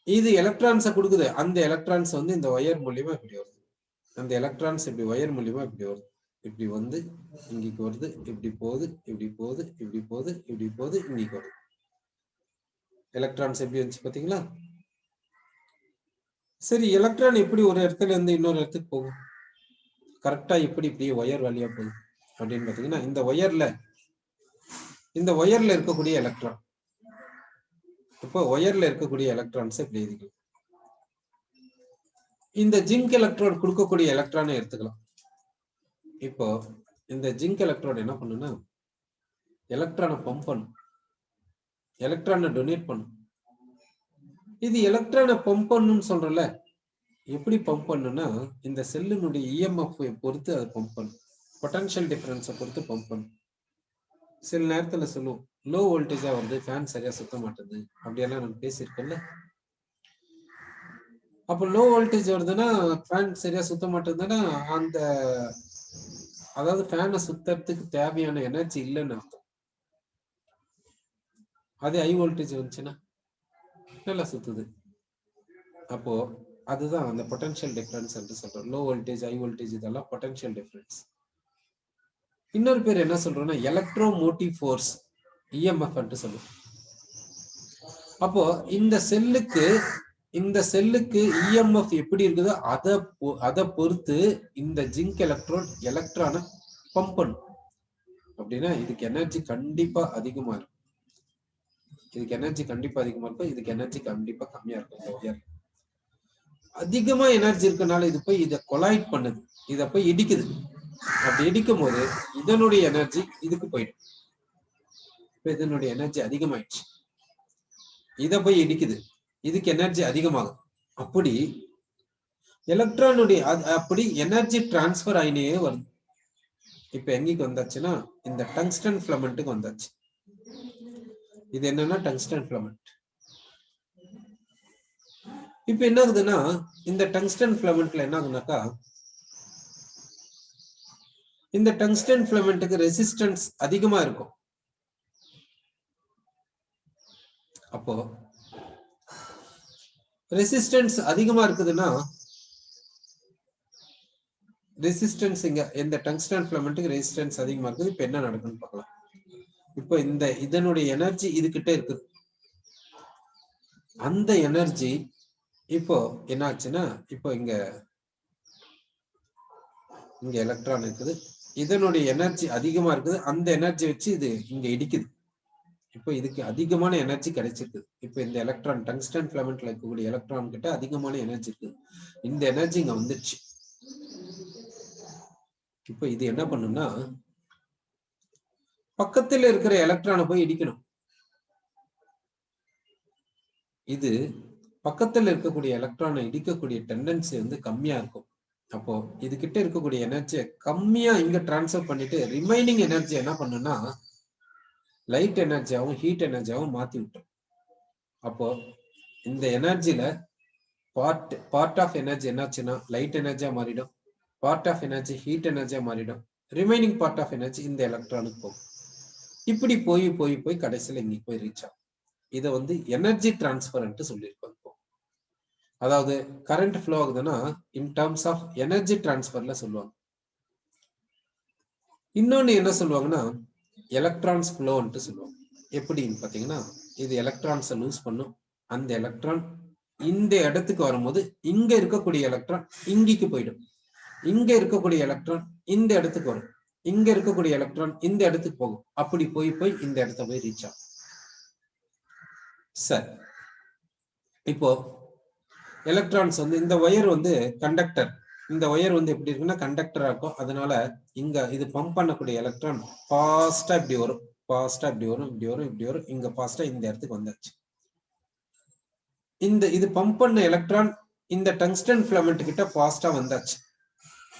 இது எலக்ட்ரான்ஸை கொடுக்குது, அந்த எலக்ட்ரான்ஸ் வந்து இந்த ஒயர் மூலியமா இப்படி வருது. அந்த எலக்ட்ரான்ஸ் இப்படி ஒயர் மூலியமா இப்படி வருது, இப்படி வந்து இங்கிக்கு வருது, இப்படி போகுது, இப்படி போகுது, இப்படி போகுது, இப்படி போகுது, இங்கிக்கு வருது. எலக்ட்ரான்ஸ் எப்படி வந்துச்சு பாத்தீங்களா? சரி, எலக்ட்ரான் எப்படி ஒரு இடத்துல இருந்து இன்னொரு இடத்துக்கு போகும், கரெக்டா இப்படி இப்படி ஒயர் வழியா போகுது அப்படின்னு பாத்தீங்கன்னா இந்த ஒயர்ல இருக்கக்கூடிய எலக்ட்ரான், இப்போ ஒயர்ல இருக்கக்கூடிய எலக்ட்ரான்ஸ் இப்படி எழுதிக்கலாம். இந்த ஜிங்க் எலக்ட்ரோட் கொடுக்கக்கூடிய எலக்ட்ரானை எடுத்துக்கலாம். இப்போ இந்த ஜிங்க் எலக்ட்ரோட் என்ன பண்ணுன்னா எலக்ட்ரானை பம்ப் பண்ணும், எலக்ட்ரானை டொனேட் பண்ணும். இது எலக்ட்ரானை பம்ப் பண்ணணும்னு சொல்றல, எப்படி பம்ப் பண்ணுன்னா இந்த செல்லினுடைய இஎம்எஃப் பொறுத்து அதை பம்ப் பண்ணும், பொட்டன்ஷியல் டிஃபரன்ஸை பொறுத்து பம்ப் பண்ணும். சில நேரத்துல சொல்லுவோம் லோ வோல்டேஜா வருது, ஃபேன் சரியா சுத்த மாட்டேது, அப்படியெல்லாம் நம்ம பேசியிருக்கோம்ல. அப்போ லோ வோல்டேஜ் வருதுன்னா ஃபேன் சரியா சுத்த மாட்டேதுன்னா அந்த அதாவது ஃபேனை சுத்தறதுக்கு தேவையான எனர்ஜி இல்லைன்னு அர்த்தம். அதே ஹை வோல்டேஜ் வந்துச்சுன்னா நல்லா சுத்துது. அப்போ அதுதான் அந்த பொட்டன்ஷியல் டிஃபரன்ஸ் என்று சொல்றோம். லோ வோல்டேஜ் ஹை வோல்டேஜ் இதெல்லாம் பொட்டன்ஷியல் டிஃபரன்ஸ். இன்னொரு பேர் என்ன சொல்றோம்னா எலக்ட்ரோ மோட்டிவ் ஃபோர்ஸ், இஎம்எஃப் என்று சொல்லுவோம். அப்போ இந்த செல்லுக்கு இஎம்எஃப் எப்படி இருக்குதோ அதை பொறுத்து இந்த ஜிங்க் எலக்ட்ரானை பம்ப் பண்ணும். அப்படின்னா இதுக்கு எனர்ஜி கண்டிப்பா அதிகமா இருக்கும். இதுக்கு எனர்ஜி கண்டிப்பா அதிகமா இருக்கும், இதுக்கு எனர்ஜி கண்டிப்பா கம்மியா இருக்கும். இந்த ஒயர் அதிகமா எனர்ஜி இருக்கனால இது போய் இதை கொலாய்ட் பண்ணுது, இதை போய் இடிக்குது. அப்படி இடிக்கும் போது இதனுடைய எனர்ஜி இதுக்கு போயிடும். இப்ப இதனுடைய எனர்ஜி அதிகமாயிடுச்சு, இதை போய் இடிக்குது, இதுக்கு எனர்ஜி அதிகமாகும். அப்படி எலக்ட்ரானுடைய அப்படி எனர்ஜி டிரான்ஸ்பர் ஆயினே வருது. இப்ப எங்கேக்கு வந்தாச்சுன்னா இந்த டங்ஸ்டன் ஃபிலமெண்ட்டுக்கு வந்தாச்சு. இது என்னன்னா டங்ஸ்டன் ஃபிலமெண்ட். இப்ப என்ன ஆகுதுன்னா இந்த டங்ஸ்டன் ஃபிலமெண்ட்ல என்ன ஆகுனாக்கா, இந்த டங்ஸ்டன் ஃபிலமெண்ட்டுக்கு ரெசிஸ்டன்ஸ் அதிகமா இருக்கும். அப்போ ரெசிஸ்டன்ஸ் அதிகமா இருக்குதுன்னா ரெசிஸ்டன்ஸ் இங்க இந்த டங்ஸ்டன் ஃபிலமெண்ட்டுக்கு ரெசிஸ்டன்ஸ் அதிகமா இருக்குது. இப்ப என்ன நடக்குன்னு பார்க்கலாம். இப்போ இந்த இதனுடைய எனர்ஜி இதுகிட்ட இருக்குது. அந்த எனர்ஜி இப்போ என்ன ஆச்சுன்னா, இப்போ இங்க எலக்ட்ரான் இருக்குது, இதனுடைய எனர்ஜி அதிகமா இருக்குது. அந்த எனர்ஜி வச்சு இது இங்க இடிக்குது. இப்போ இதுக்கு அதிகமான எனர்ஜி கிடைச்சிருக்கு. இப்போ இந்த எலக்ட்ரான் டங்ஸ்டன் ஃபிலமெண்ட்ல இருக்கக்கூடிய எலக்ட்ரான் கிட்ட அதிகமான எனர்ஜி இருக்கு. இந்த எனர்ஜி இங்க வந்துச்சு. இப்போ இது என்ன பண்ணும்னா பக்கத்துல இருக்கிற எலக்ட்ரானை போய் இடிக்கணும். இது பக்கத்துல இருக்கக்கூடிய எலக்ட்ரானை இடிக்கக்கூடிய டெண்டன்சி வந்து கம்மியா இருக்கும். அப்போ இது கிட்ட இருக்கக்கூடிய எனர்ஜியை கம்மியா இங்க டிரான்ஸ்ஃபர் பண்ணிட்டு ரிமைனிங் எனர்ஜி என்ன பண்ணுன்னா லைட் எனர்ஜியாவும் ஹீட் எனர்ஜியாவும் மாத்தி விட்டோம். அப்போ இந்த எனர்ஜில பார்ட் ஆஃப் எனர்ஜி என்னாச்சுன்னா லைட் எனர்ஜியா மாறிடும், பார்ட் ஆஃப் எனர்ஜி ஹீட் எனர்ஜியா மாறிடும், ரிமைனிங் பார்ட் ஆஃப் எனர்ஜி இந்த எலக்ட்ரானுக்கு போகும். இப்படி போய் போய் போய் கடைசியில் இங்க போய் ரீச் ஆகும். இதை வந்து எனர்ஜி டிரான்ஸ்பர் சொல்லியிருக்கோம். அதாவது கரண்ட் ஃப்ளோ ஆகுதுன்னா இன் டர்ம்ஸ் ஆஃப் எனர்ஜி டிரான்ஸ்பர்ல சொல்லுவாங்க. இன்னொன்னு என்ன சொல்லுவாங்கன்னா எலக்ட்ரான்ஸ் ஃப்ளோன்ட்டு சொல்லுவாங்க. எப்படின்னு பாத்தீங்கன்னா இது எலக்ட்ரான்ஸை லூஸ் பண்ணும். அந்த எலக்ட்ரான் இந்த இடத்துக்கு வரும்போது இங்க இருக்கக்கூடிய எலக்ட்ரான் இங்கிக்கு போயிடும், இங்க இருக்கக்கூடிய எலக்ட்ரான் இந்த இடத்துக்கு வரும், இங்க இருக்கக்கூடிய எலக்ட்ரான் இந்த இடத்துக்கு போகும். அப்படி போய் போய் இந்த இடத்த போய் ரீச் ஆகும். சரி, இப்போ எலக்ட்ரான்ஸ் வந்து இந்த ஒயர் வந்து கண்டக்டர், இந்த ஒயர் வந்து எப்படி இருக்குன்னா கண்டக்டரா இருக்கும். அதனால இங்க இது பம்ப் பண்ணக்கூடிய எலக்ட்ரான் ஃபாஸ்டா இப்படி வரும், ஃபாஸ்டா இப்படி வரும், இப்படி வரும், இப்படி வரும், இங்க ஃபாஸ்டா இந்த இடத்துக்கு வந்தாச்சு. இந்த இது பம்ப் பண்ண எலக்ட்ரான் இந்த டங்ஸ்டன் ஃபிலமெண்ட் கிட்ட ஃபாஸ்டா வந்தாச்சு.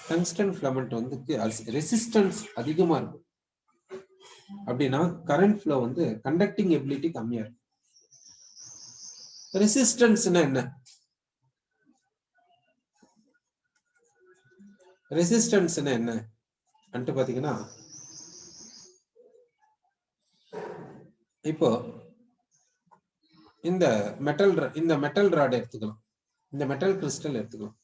டங்ஸ்டன் ஃபிலமெண்ட் வந்து ரெசிஸ்டன்ஸ் அதிகமா இருக்கும். அப்படின்னா கரண்ட் ஃப்ளோ வந்து கண்டக்டிங் எபிலிட்டி கம்மியா இருக்கும். ரெசிஸ்டன்ஸ்னா என்ன? ரெசிஸ்டன்ஸ் என்ன அன்ட்டு பாத்தீங்கன்னா இப்போ இந்த மெட்டல் ராட் எடுத்துக்கலாம், இந்த மெட்டல் கிறிஸ்டல் எடுத்துக்கலாம்.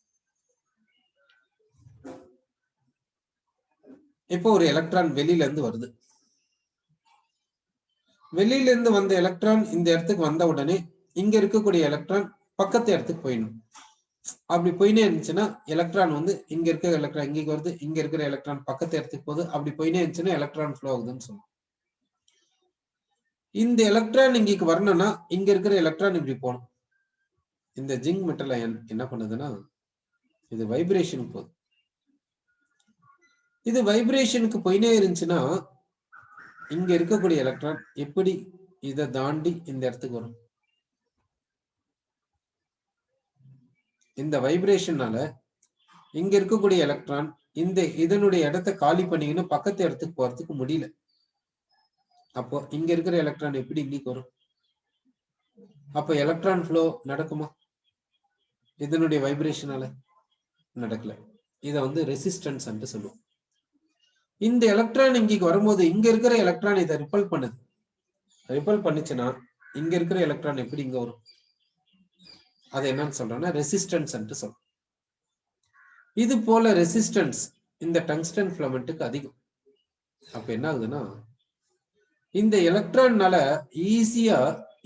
இப்போ ஒரு எலக்ட்ரான் வெளியில இருந்து வருது. வெளியில இருந்து வந்த எலக்ட்ரான் இந்த இடத்துக்கு வந்த உடனே இங்க இருக்கக்கூடிய எலக்ட்ரான் பக்கத்து இடத்துக்கு போயிடணும். அப்படி போயினே இருந்துச்சுன்னா எலக்ட்ரான் வந்து இங்க இருக்கிற எலக்ட்ரான் இங்க வருது, இங்க இருக்கிற எலக்ட்ரான் பக்கத்து இடத்துக்கு போகுது. அப்படி போயினே இருந்துச்சுன்னா எலக்ட்ரான் ஃப்ளோ ஆகுதுன்னு சொல்லுவோம். இந்த எலக்ட்ரான் இங்க வரணும்னா இங்க இருக்கிற எலக்ட்ரான் இப்படி போகணும். இந்த ஜிங்க் மெட்டல் அயன் என்ன பண்ணுதுன்னா இது வைப்ரேஷனுக்கு போகுது. இது வைப்ரேஷனுக்கு போயினே இருந்துச்சுன்னா இங்க இருக்கக்கூடிய எலக்ட்ரான் எப்படி இதை தாண்டி இந்த இடத்துக்கு வரும்? இந்த வைப்ரேஷனால இங்க இருக்கக்கூடிய எலக்ட்ரான் இதனுடைய இடத்தை காலி பண்ணிக்கின்னு பக்கத்து இடத்துக்கு போறதுக்கு முடியல. அப்போ இங்க இருக்கிற எலக்ட்ரான் எப்படி இங்க வரும்? அப்ப எலக்ட்ரான் ஃப்ளோ நடக்குமா? இதனுடைய வைப்ரேஷனால நடக்கல. இத வந்து ரெசிஸ்டன்ஸ் சொல்லுவோம். இந்த எலக்ட்ரான் இங்க வரும்போது இங்க இருக்கிற எலக்ட்ரான் இதை ரிப்பல் பண்ணுது. ரிப்பல் பண்ணுச்சுன்னா இங்க இருக்கிற எலக்ட்ரான் எப்படி இங்க வரும்? அது என்னன்னு சொல்றோம்னா ரெசிஸ்டன்ஸ் சொல்றோம். இது போல ரெசிஸ்டன்ஸ் இந்த டங்ஸ்டன் ஃபிலமெண்ட்டுக்கு அதிகம். அப்ப என்ன ஆகுதுன்னா இந்த எலக்ட்ரான்னால ஈஸியா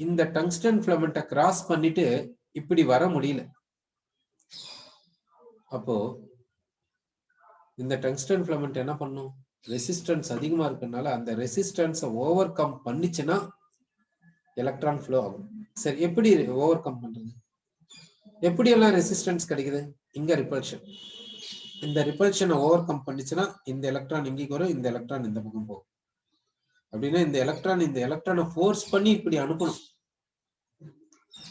இந்த டங்ஸ்டன் ஃபிலமெண்ட்டை கிராஸ் பண்ணிட்டு இப்படி வர முடியல. அப்போ இந்த டங்ஸ்டன் ஃபிலமெண்ட் என்ன பண்ணும்? ரெசிஸ்டன்ஸ் அதிகமா இருக்கனால அந்த ரெசிஸ்டன்ஸை ஓவர் கம் பண்ணிச்சுன்னா எலக்ட்ரான் ஃப்ளோ ஆகும். சரி, எப்படி ஓவர் கம் பண்றது? எப்படி எல்லாம் ரெசிஸ்டன்ஸ் கிடைக்குது? இங்க ரிப்பல்ஷன். இந்த ரிப்பல்ஷனை ஓவர் கம் பண்ணிச்சுன்னா இந்த எலக்ட்ரான் இங்கே வரும், இந்த எலக்ட்ரான் இந்த பக்கம் போகும். அப்படின்னா இந்த எலக்ட்ரானை ஃபோர்ஸ் பண்ணி இப்படி அனுப்பணும்.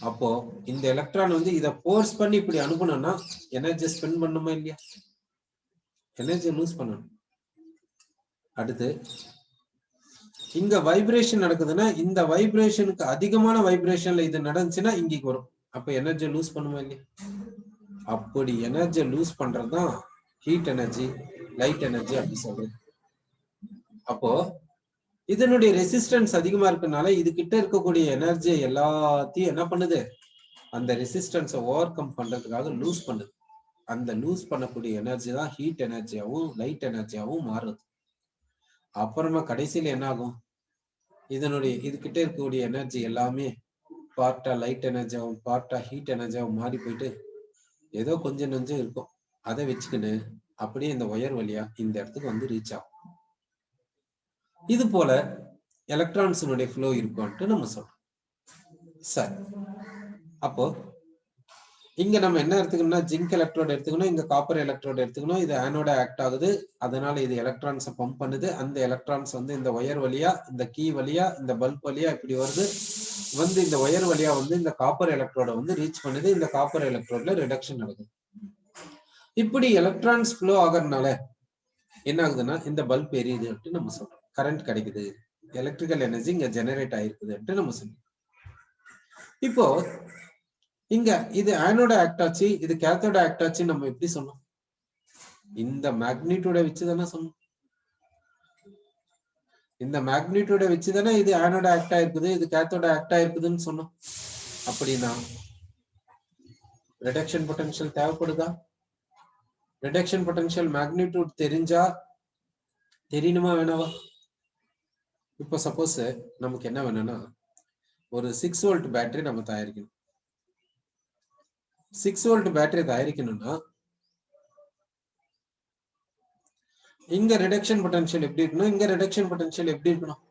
அப்போ இந்த எலக்ட்ரான் வந்து இதை ஃபோர்ஸ் பண்ணி இப்படி அனுப்பணும்னா எனர்ஜி ஸ்பெண்ட் பண்ணுமா இல்லையா? எனர்ஜி லூஸ் பண்ணணும். அடுத்து இங்க வைப்ரேஷன் நடக்குதுன்னா இந்த வைப்ரேஷனுக்கு அதிகமான வைப்ரேஷன்ல இது நடந்துச்சுன்னா இங்க வரும். அப்ப எனர்ஜி லூஸ் பண்ணுமா இல்லையா? அப்படி எனர்ஜி லூஸ் பண்றதுதான் ஹீட் எனர்ஜி, லைட் எனர்ஜி அப்படி சொல்றது. அப்போ இதனுடைய ரெசிஸ்டன்ஸ் அதிகமா இருக்கனால இது கிட்ட இருக்கக்கூடிய எனர்ஜி எல்லாத்தையும் என்ன பண்ணுது? அந்த ரெசிஸ்டன்ஸை ஓவர் கம் பண்றதுக்காக லூஸ் பண்ணுது. அந்த லூஸ் பண்ணக்கூடிய எனர்ஜி தான் ஹீட் எனர்ஜியாவும் லைட் எனர்ஜியாவும் மாறுது. அப்புறமா கடைசியில என்ன ஆகும்? இதனுடைய இதுகிட்ட இருக்கக்கூடிய எனர்ஜி எல்லாமே பார்ட்டா லைட் எனர்ஜியாவும் பார்ட்டா ஹீட் எனர்ஜியாவும் மாறி போயிட்டு ஏதோ கொஞ்சம் நெஞ்சம் இருக்கும். அதை வச்சுக்கின்னு அப்படியே இந்த ஒயர் வழியா இந்த இடத்துக்கு வந்து ரீச் ஆகும். இது போல எலக்ட்ரான்ஸினுடைய ஃப்ளோ இருக்கும்ட்டு நம்ம சொல்றோம். சரி, அப்போ இங்க நம்ம என்ன எடுத்துக்கணும்னா ஜிங்க் எலக்ட்ரோடு எடுத்துக்கணும், இங்க காப்பர் எலக்ட்ரோடு எடுத்துக்கணும். இது ஆனோட ஆக்ட் ஆகுது, அதனால இது எலக்ட்ரான்ஸை பம்ப் பண்ணுது. அந்த எலக்ட்ரான்ஸ் வந்து இந்த ஒயர் வழியா, இந்த கீ வழியா, இந்த பல்ப் வழியா இப்படி வருது. வந்து இந்த ஒயர் வழியா வந்து இந்த காப்பர் எலக்ட்ரோட வந்து ரீச் பண்ணுது. இந்த காப்பர் எலக்ட்ரோட்ல ரிடக்ஷன் நடக்குது. இப்படி எலக்ட்ரான்ஸ் ஃப்ளோ ஆகிறதுனால என்ன ஆகுதுன்னா இந்த பல்ப் எரியுது நம்ம சொல்றோம். கரண்ட் கிடைக்குது, எலக்ட்ரிக்கல் எனர்ஜி இங்க ஜெனரேட் ஆயிருக்குது நம்ம சொல்றோம். இப்போ இங்க இது ஆனோட ஆக்ட் ஆச்சு, இது கேத்தோட ஆக்ட் ஆச்சு. நம்ம எப்படி சொன்னோம்? இந்த மேக்னிடியூட வச்சுதானே சொன்னோம். இந்த மேக்னிடியூட வச்சுதானே இது ஆனோட ஆக்ட் ஆயிருக்குது, இது கேத்தோட ஆக்ட் ஆயிருக்குதுன்னு சொன்னோம். அப்படின்னா ரிடக்ஷன் பொட்டன்ஷியல் தேவைப்படுதா? ரிடக்ஷன் பொட்டன்ஷியல் மேக்னிடியூட் தெரிஞ்சா தெரியணுமா வேணாவா? இப்போ சப்போஸ் நமக்கு என்ன வேணும்னா ஒரு 6 வோல்ட் பேட்டரி நம்ம தயாரிக்கணும். 6 வோல்ட் பேட்டரி தயாரிக்கணும்னா இங்க ரிடக்ஷன் பொட்டன்ஷியல் எப்படி இருக்கணும், இங்க ரிடக்ஷன் பொட்டன்ஷியல் எப்படி இருக்கணும்?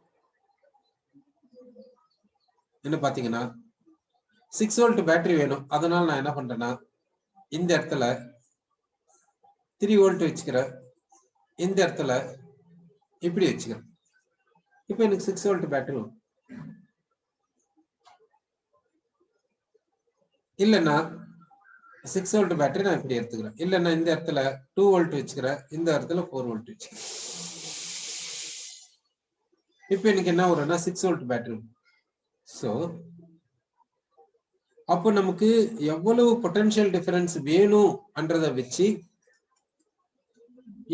என்ன பாத்தீங்கன்னா 6 வோல்ட் பேட்டரி வேணும். அதனால நான் என்ன பண்றேன்னா இந்த இடத்துல 3 வோல்ட் வச்சுக்கிறேன், இந்த இடத்துல இப்படி வச்சுக்கிறேன். இப்ப எனக்கு 6 வோல்ட் பேட்டரி வரும். இல்லைன்னா 6 வோல்ட் பேட்டரி நான் இப்படி எடுத்துக்கிறேன். இல்லைன்னா இந்த இடத்துல 2 வோல்ட் வச்சுக்கிறேன், இந்த இடத்துல 4 வோல்ட் வச்சுக்கிறேன். இப்ப எனக்கு என்ன வரும்னா 6 வோல்ட் பேட்டரி. சோ அப்போ நமக்கு எவ்வளவு பொட்டன்ஷியல் டிஃபரன்ஸ் வேணும்ன்றத வச்சு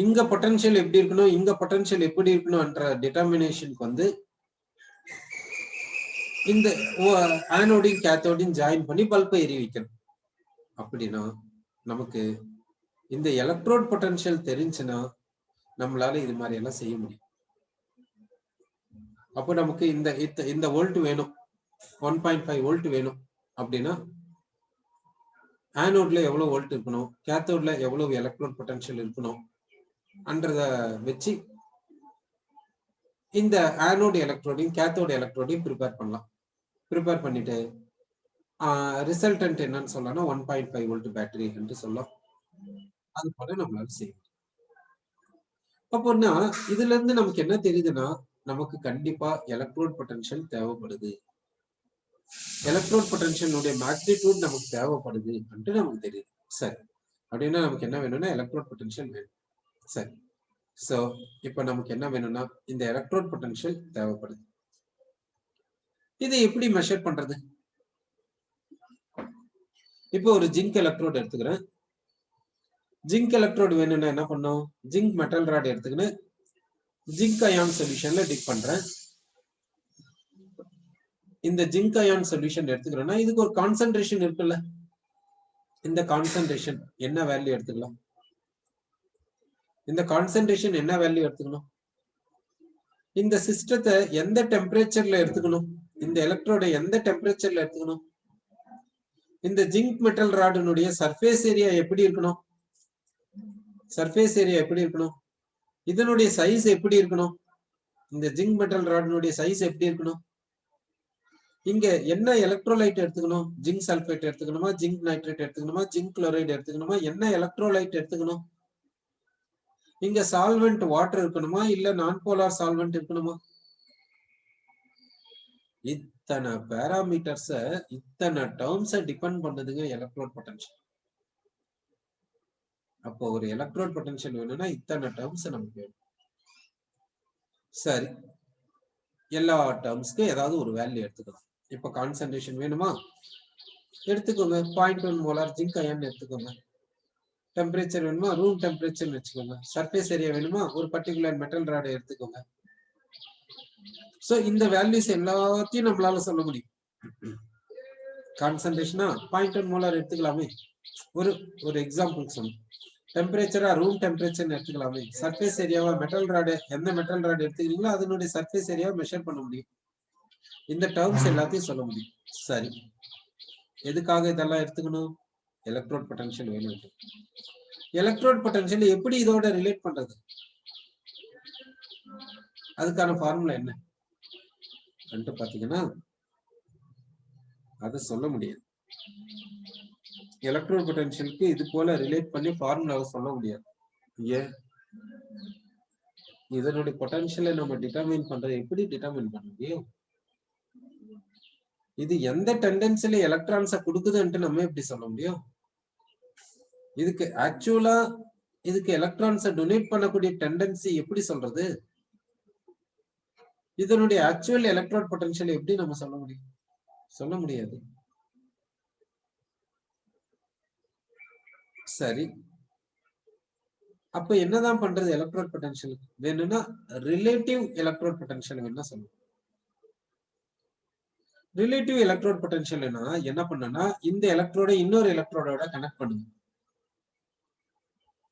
இங்க பொட்டன்ஷியல் எப்படி இருக்கணும், இங்க பொட்டன்ஷியல் எப்படி இருக்கணும்ன்ற டிட்டர்மினேஷனுக்கு வந்து இந்த ஆனோடையும் கேத்தோடையும் ஜாயின் பண்ணி பல்பை எரிய வைக்கணும். அப்படின்னா நமக்கு இந்த எலக்ட்ரோட் பொட்டன்ஷியல் தெரிஞ்சுன்னா நம்மளால இது மாதிரி எல்லாம் செய்ய முடியும். அப்போ நமக்கு இந்த வோல்ட் வேணும், 1.5 வோல்ட் வேணும் அப்படின்னா ஆனோட்ல எவ்வளவு வோல்ட் இருக்கணும், கேத்தோட்ல எவ்வளவு எலக்ட்ரோட் பொட்டன்ஷியல் இருக்கணும் அன்றத வச்சு இந்த ஆனோட் எலக்ட்ரோடையும் கேத்தோட் எலக்ட்ரோடையும் ப்ரிப்பேர் பண்ணலாம். ப்ரிப்பேர் பண்ணிட்டு ரிசல்டன்ட் என்னன்னு சொல்லலாம், 1.5 வோல்ட் பேட்டரி என்று சொல்லலாம். அது போல நம்மளால செய்ய முடியும். அப்போனா இதுல இருந்து நமக்கு என்ன தெரியுதுன்னா நமக்கு கண்டிப்பா எலக்ட்ரோட் பொட்டன்ஷியல் தேவைப்படுது, எலக்ட்ரோட் பொட்டன்ஷியலுடைய மேக்னிடியூட் நமக்கு தேவைப்படுது என்று நமக்கு தெரியுது. சரி, அப்படின்னா நமக்கு என்ன வேணும்னா எலக்ட்ரோட் பொட்டன்ஷியல் வேணும். சரி, சோ இப்ப நமக்கு என்ன வேணும்னா இந்த எலக்ட்ரோட் பொட்டன்ஷியல் தேவைப்படுது. இதை எப்படி மெஷர் பண்றது? இப்போ ஒரு ஜிங்க் எலக்ட்ரோட் எடுத்துக்கிறேன். ஜிங்க் எலக்ட்ரோடு வேணும்னா என்ன பண்ணும், ஜிங்க் மெட்டல் ராட் எடுத்துக்கின்னு ஜிங்க் அயான் சொல்யூஷன்ல டிப் பண்றேன். இந்த ஜிங்க் அயான் சொல்யூஷன் எடுத்துக்கிறேன்னா இதுக்கு ஒரு கான்சென்ட்ரேஷன் இருக்குல்ல, இந்த கான்சென்ட்ரேஷன் என்ன வேல்யூ எடுத்துக்கலாம், இந்த கான்சென்ட்ரேஷன் என்ன வேல்யூ எடுத்துக்கணும், இந்த சிஸ்டத்தை எந்த டெம்பரேச்சர்ல எடுத்துக்கணும், இந்த எலக்ட்ரோட எந்த டெம்பரேச்சர்ல எடுத்துக்கணும், இந்த ஜிங்க் மெட்டல் ராடினுடைய சர்ஃபேஸ் ஏரியா எப்படி இருக்கணும், சர்ஃபேஸ் ஏரியா எப்படி இருக்கணும், இதனுடைய சைஸ் எப்படி இருக்கணும், இந்த ஜிங்க் மெட்டல் ராடினுடைய சைஸ் எப்படி இருக்கணும், இங்க என்ன எலக்ட்ரோலைட் எடுத்துக்கணும்? ஜிங்க் சல்பேட் எடுத்துக்கணுமா, ஜிங்க் நைட்ரேட் எடுத்துக்கணுமா, ஜிங்க் குளோரைடு எடுத்துக்கணுமா, என்ன எலக்ட்ரோலைட் எடுத்துக்கணும்? இங்க சால்வெண்ட் வாட்டர் இருக்கணுமா, இல்ல நான் போலார் சால்வெண்ட் இருக்கணுமா? இத்தனை பேராமீட்டர்ஸ, இத்தனை டேர்ம்ஸ டிபெண்ட் பண்ணுதுங்க எலக்ட்ரோட் பொட்டன்ஷியல். அப்போ ஒரு எலக்ட்ரோட் பொட்டன்ஷியல் வேணும்னா இத்தனை டேர்ம்ஸ் நமக்கு வேணும். சரி, எல்லா டேர்ம்ஸ்க்கு ஏதாவது ஒரு வேல்யூ எடுத்துக்கலாம். இப்ப கான்சன்ட்ரேஷன் வேணுமா, எடுத்துக்கோங்க. 0.1 மோலார் ஜிங்க் அயன் எடுத்துக்கோங்க. டெம்பரேச்சர் வேணுமா, ரூம் டெம்பரேச்சர் வச்சுக்கோங்க. சர்ஃபேஸ் ஏரியா வேணுமா, ஒரு பர்டிகுலர் மெட்டல் ராட் எடுத்துக்கோங்க. சோ இந்த வேல்யூஸ் எல்லாத்தையும் நம்மளால சொல்ல முடியும். கான்சன்ட்ரேஷனா 0.1 மோலார் எடுத்துக்கலாமே, ஒரு எக்ஸாம்பிள் சொன்னோம். டெம்பரேச்சரா ரூம் டெம்பரேச்சர் எடுத்துக்கலாமே. சர்ஃபேஸ் ஏரியாவா மெட்டல் ராடு, எந்த மெட்டல் ராடு எடுத்துக்கிறீங்களோ அதனுடைய சர்ஃபேஸ் ஏரியாவை மெஷர் பண்ண முடியும். இந்த டேர்ம்ஸ் எல்லாத்தையும் சொல்ல முடியும். சரி, எதுக்காக இதெல்லாம் எடுத்துக்கணும்? எலக்ட்ரோட் பொட்டன்ஷியல் வேணும். எலக்ட்ரோட் பொட்டன்ஷியல் எப்படி இதோட ரிலேட் பண்றது? அதுக்கான ஃபார்முலா என்ன பாத்தீங்கன்னா அதை சொல்ல முடியாது. எலக்ட்ரோட் பொட்டன்ஷியலுக்கு இது போல ரிலேட் பண்ணி ஃபார்முலாவை சொல்ல முடியாது. ஏன்? இதனுடைய பொட்டன்ஷியலை நம்ம டிட்டர்மைன் பண்றது எப்படி டிட்டர்மைன் பண்ண முடியும்? இது எந்த டெண்டன்சில எலக்ட்ரான்ஸை கொடுக்குதுன்ட்டு நம்ம எப்படி சொல்ல முடியும்? இதுக்கு ஆக்சுவலா இதுக்கு எலக்ட்ரான்ஸை டொனேட் பண்ணக்கூடிய டெண்டன்சி எப்படி சொல்றது? இதனுடைய ஆக்சுவல் எலக்ட்ரோட் பொட்டன்ஷியல் எப்படி நம்ம சொல்ல முடியும்? சொல்ல முடியாது. சரி, அப்ப என்னதான் பண்றது? எலக்ட்ரோட் பொட்டன்ஷியல் வேணும்னா ரிலேட்டிவ் எலக்ட்ரோட் பொட்டன்ஷியல் வேணும்னா சொல்லுங்க. ரிலேட்டிவ் எலக்ட்ரோட் பொட்டன்ஷியல்னா என்ன பண்ணுன்னா, இந்த எலக்ட்ரோட இன்னொரு எலக்ட்ரோடோட கனெக்ட் பண்ணுங்க.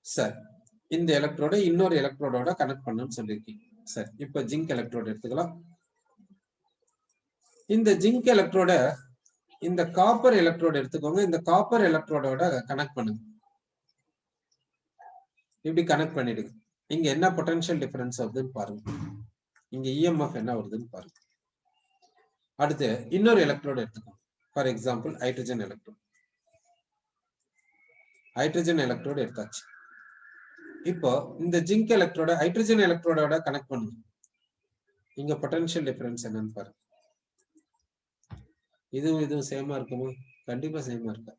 சரி, இந்த எலக்ட்ரோட இன்னொரு எலக்ட்ரோடோட கனெக்ட் பண்ணுன்னு சொல்லியிருக்கீங்க. சரி, இப்ப ஜிங்க் எலக்ட்ரோடு எடுத்துக்கலாம். இந்த ஜிங்க் எலக்ட்ரோட இந்த காப்பர் எலக்ட்ரோடு எடுத்துக்கோங்க. இந்த காப்பர் எலக்ட்ரோடோட கனெக்ட் பண்ணுங்க. இப்படி கனெக்ட் பண்ணிடுங்க. இங்க என்ன பொட்டன்ஷியல் டிஃபரன்ஸ் வருதுன்னு பாருங்க. இங்க இஎம்எஃப் என்ன வருதுன்னு பாருங்க. அடுத்து இன்னொரு எலக்ட்ரோடு எடுத்துக்கோங்க. For example hydrogen electrode. Hydrogen electrode எடுத்தாச்சு. இப்போ இந்த ஜிங்க் எலக்ட்ரோட ஹைட்ரஜன் எலக்ட்ரோடோட கனெக்ட் பண்ணுங்க. இங்க பொட்டன்ஷியல் டிஃபரன்ஸ் என்னன்னு பாருங்க. இதுவும் சேமா இருக்குமா? கண்டிப்பா சேமா இருக்கா.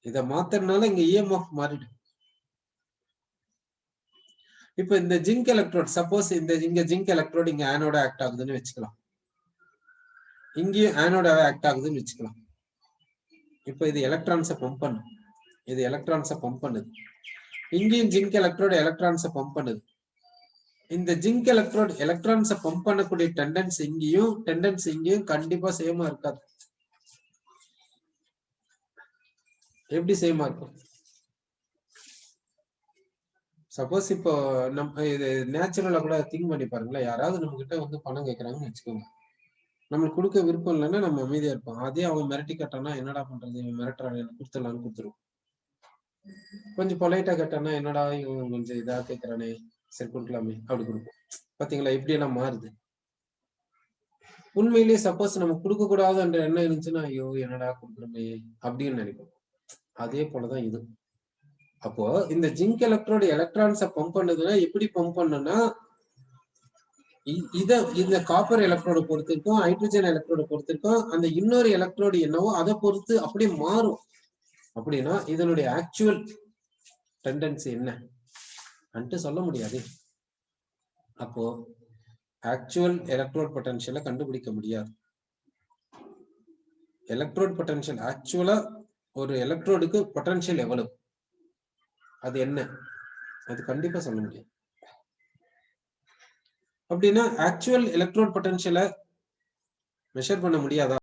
இதை மாத்திரனால இங்க இஎம்எஃப் மாறிடும். இப்ப இந்த ஜிங்க் எலக்ட்ரோட் சப்போஸ் இங்க ஜிங்க் எலக்ட்ரோட் இங்க ஆனோட ஆக்ட் ஆகுதுன்னு வச்சுக்கலாம். இங்கேயும் ஆனோட ஆக்ட் ஆகுதுன்னு வச்சுக்கலாம். இப்ப இது எலக்ட்ரான்ஸை பம்ப் பண்ணும். இது எலக்ட்ரான்ஸை பம்ப் பண்ணுது. இங்கேயும் ஜிங்க் எலக்ட்ரோட் எலக்ட்ரான்ஸை பம்ப் பண்ணுது. இந்த ஜிங்க் எலக்ட்ரோட் எலக்ட்ரான்ஸை பம்ப் பண்ணக்கூடிய டெண்டன்சி இங்கேயும் கண்டிப்பா சேமா இருக்காது. எப்படி சேமா இருக்கும்? சப்போஸ் இப்போ நம்ம இது நேச்சுரலா கூட திங்க் பண்ணி பாருங்களேன். யாராவது நம்ம கிட்ட வந்து பணம் கேட்கறாங்கன்னு வச்சுக்கோங்க. நம்மளுக்கு கொடுக்க விருப்பம் இல்லைன்னா நம்ம அமைதியா இருப்போம். அதே அவங்க மிரட்டி கேட்டானா என்னடா பண்றது, இவன் மிரட்டுறாங்க, கொடுத்துடலான்னு கொடுத்துருவோம். கொஞ்சம் பொலைட்டா கேட்டானா என்னடா இவன் கொஞ்சம் இதா கேட்கறானே, சரி கொடுக்கலாமே, அப்படி கொடுப்போம். பாத்தீங்களா இப்படி எல்லாம் மாறுது. உண்மையிலேயே சப்போஸ் நம்ம கொடுக்க கூடாதுன்ற எண்ணம் இருந்துச்சுன்னா ஐயோ என்னடா கொடுக்குறோமே அப்படின்னு நினைப்போம். அதே போலதான் இது. அப்போ இந்த ஜிங்க் எலக்ட்ரோடு எலக்ட்ரான்ஸை பம்ப் பண்ணுதுன்னா எப்படி பம்ப் பண்ணுன்னா, இந்த காப்பர் எலக்ட்ரோடு பொறுத்திருக்கும், ஹைட்ரஜன் எலக்ட்ரோடு பொறுத்திருக்கும். அந்த இன்னொரு எலக்ட்ரோடு என்னவோ அதை பொறுத்து அப்படியே மாறும். அப்படின்னா இதனுடைய ஆக்சுவல் டெண்டன்சி என்ன சொல்ல முடியாது. அப்போ ஆக்சுவல் எலக்ட்ரோட் பொட்டன்ஷியலை கண்டுபிடிக்க முடியாது. எலக்ட்ரோட் பொட்டன்ஷியல் ஆக்சுவலா ஒரு எலக்ட்ரோடுக்கு பொட்டன்ஷியல் எவ்வளவு, அது என்ன, அது கண்டிப்பா சொல்ல முடியாது. அப்படின்னா ஆக்சுவல் எலக்ட்ரோட் பொட்டன்ஷியலை மெஷர் பண்ண முடியாதா?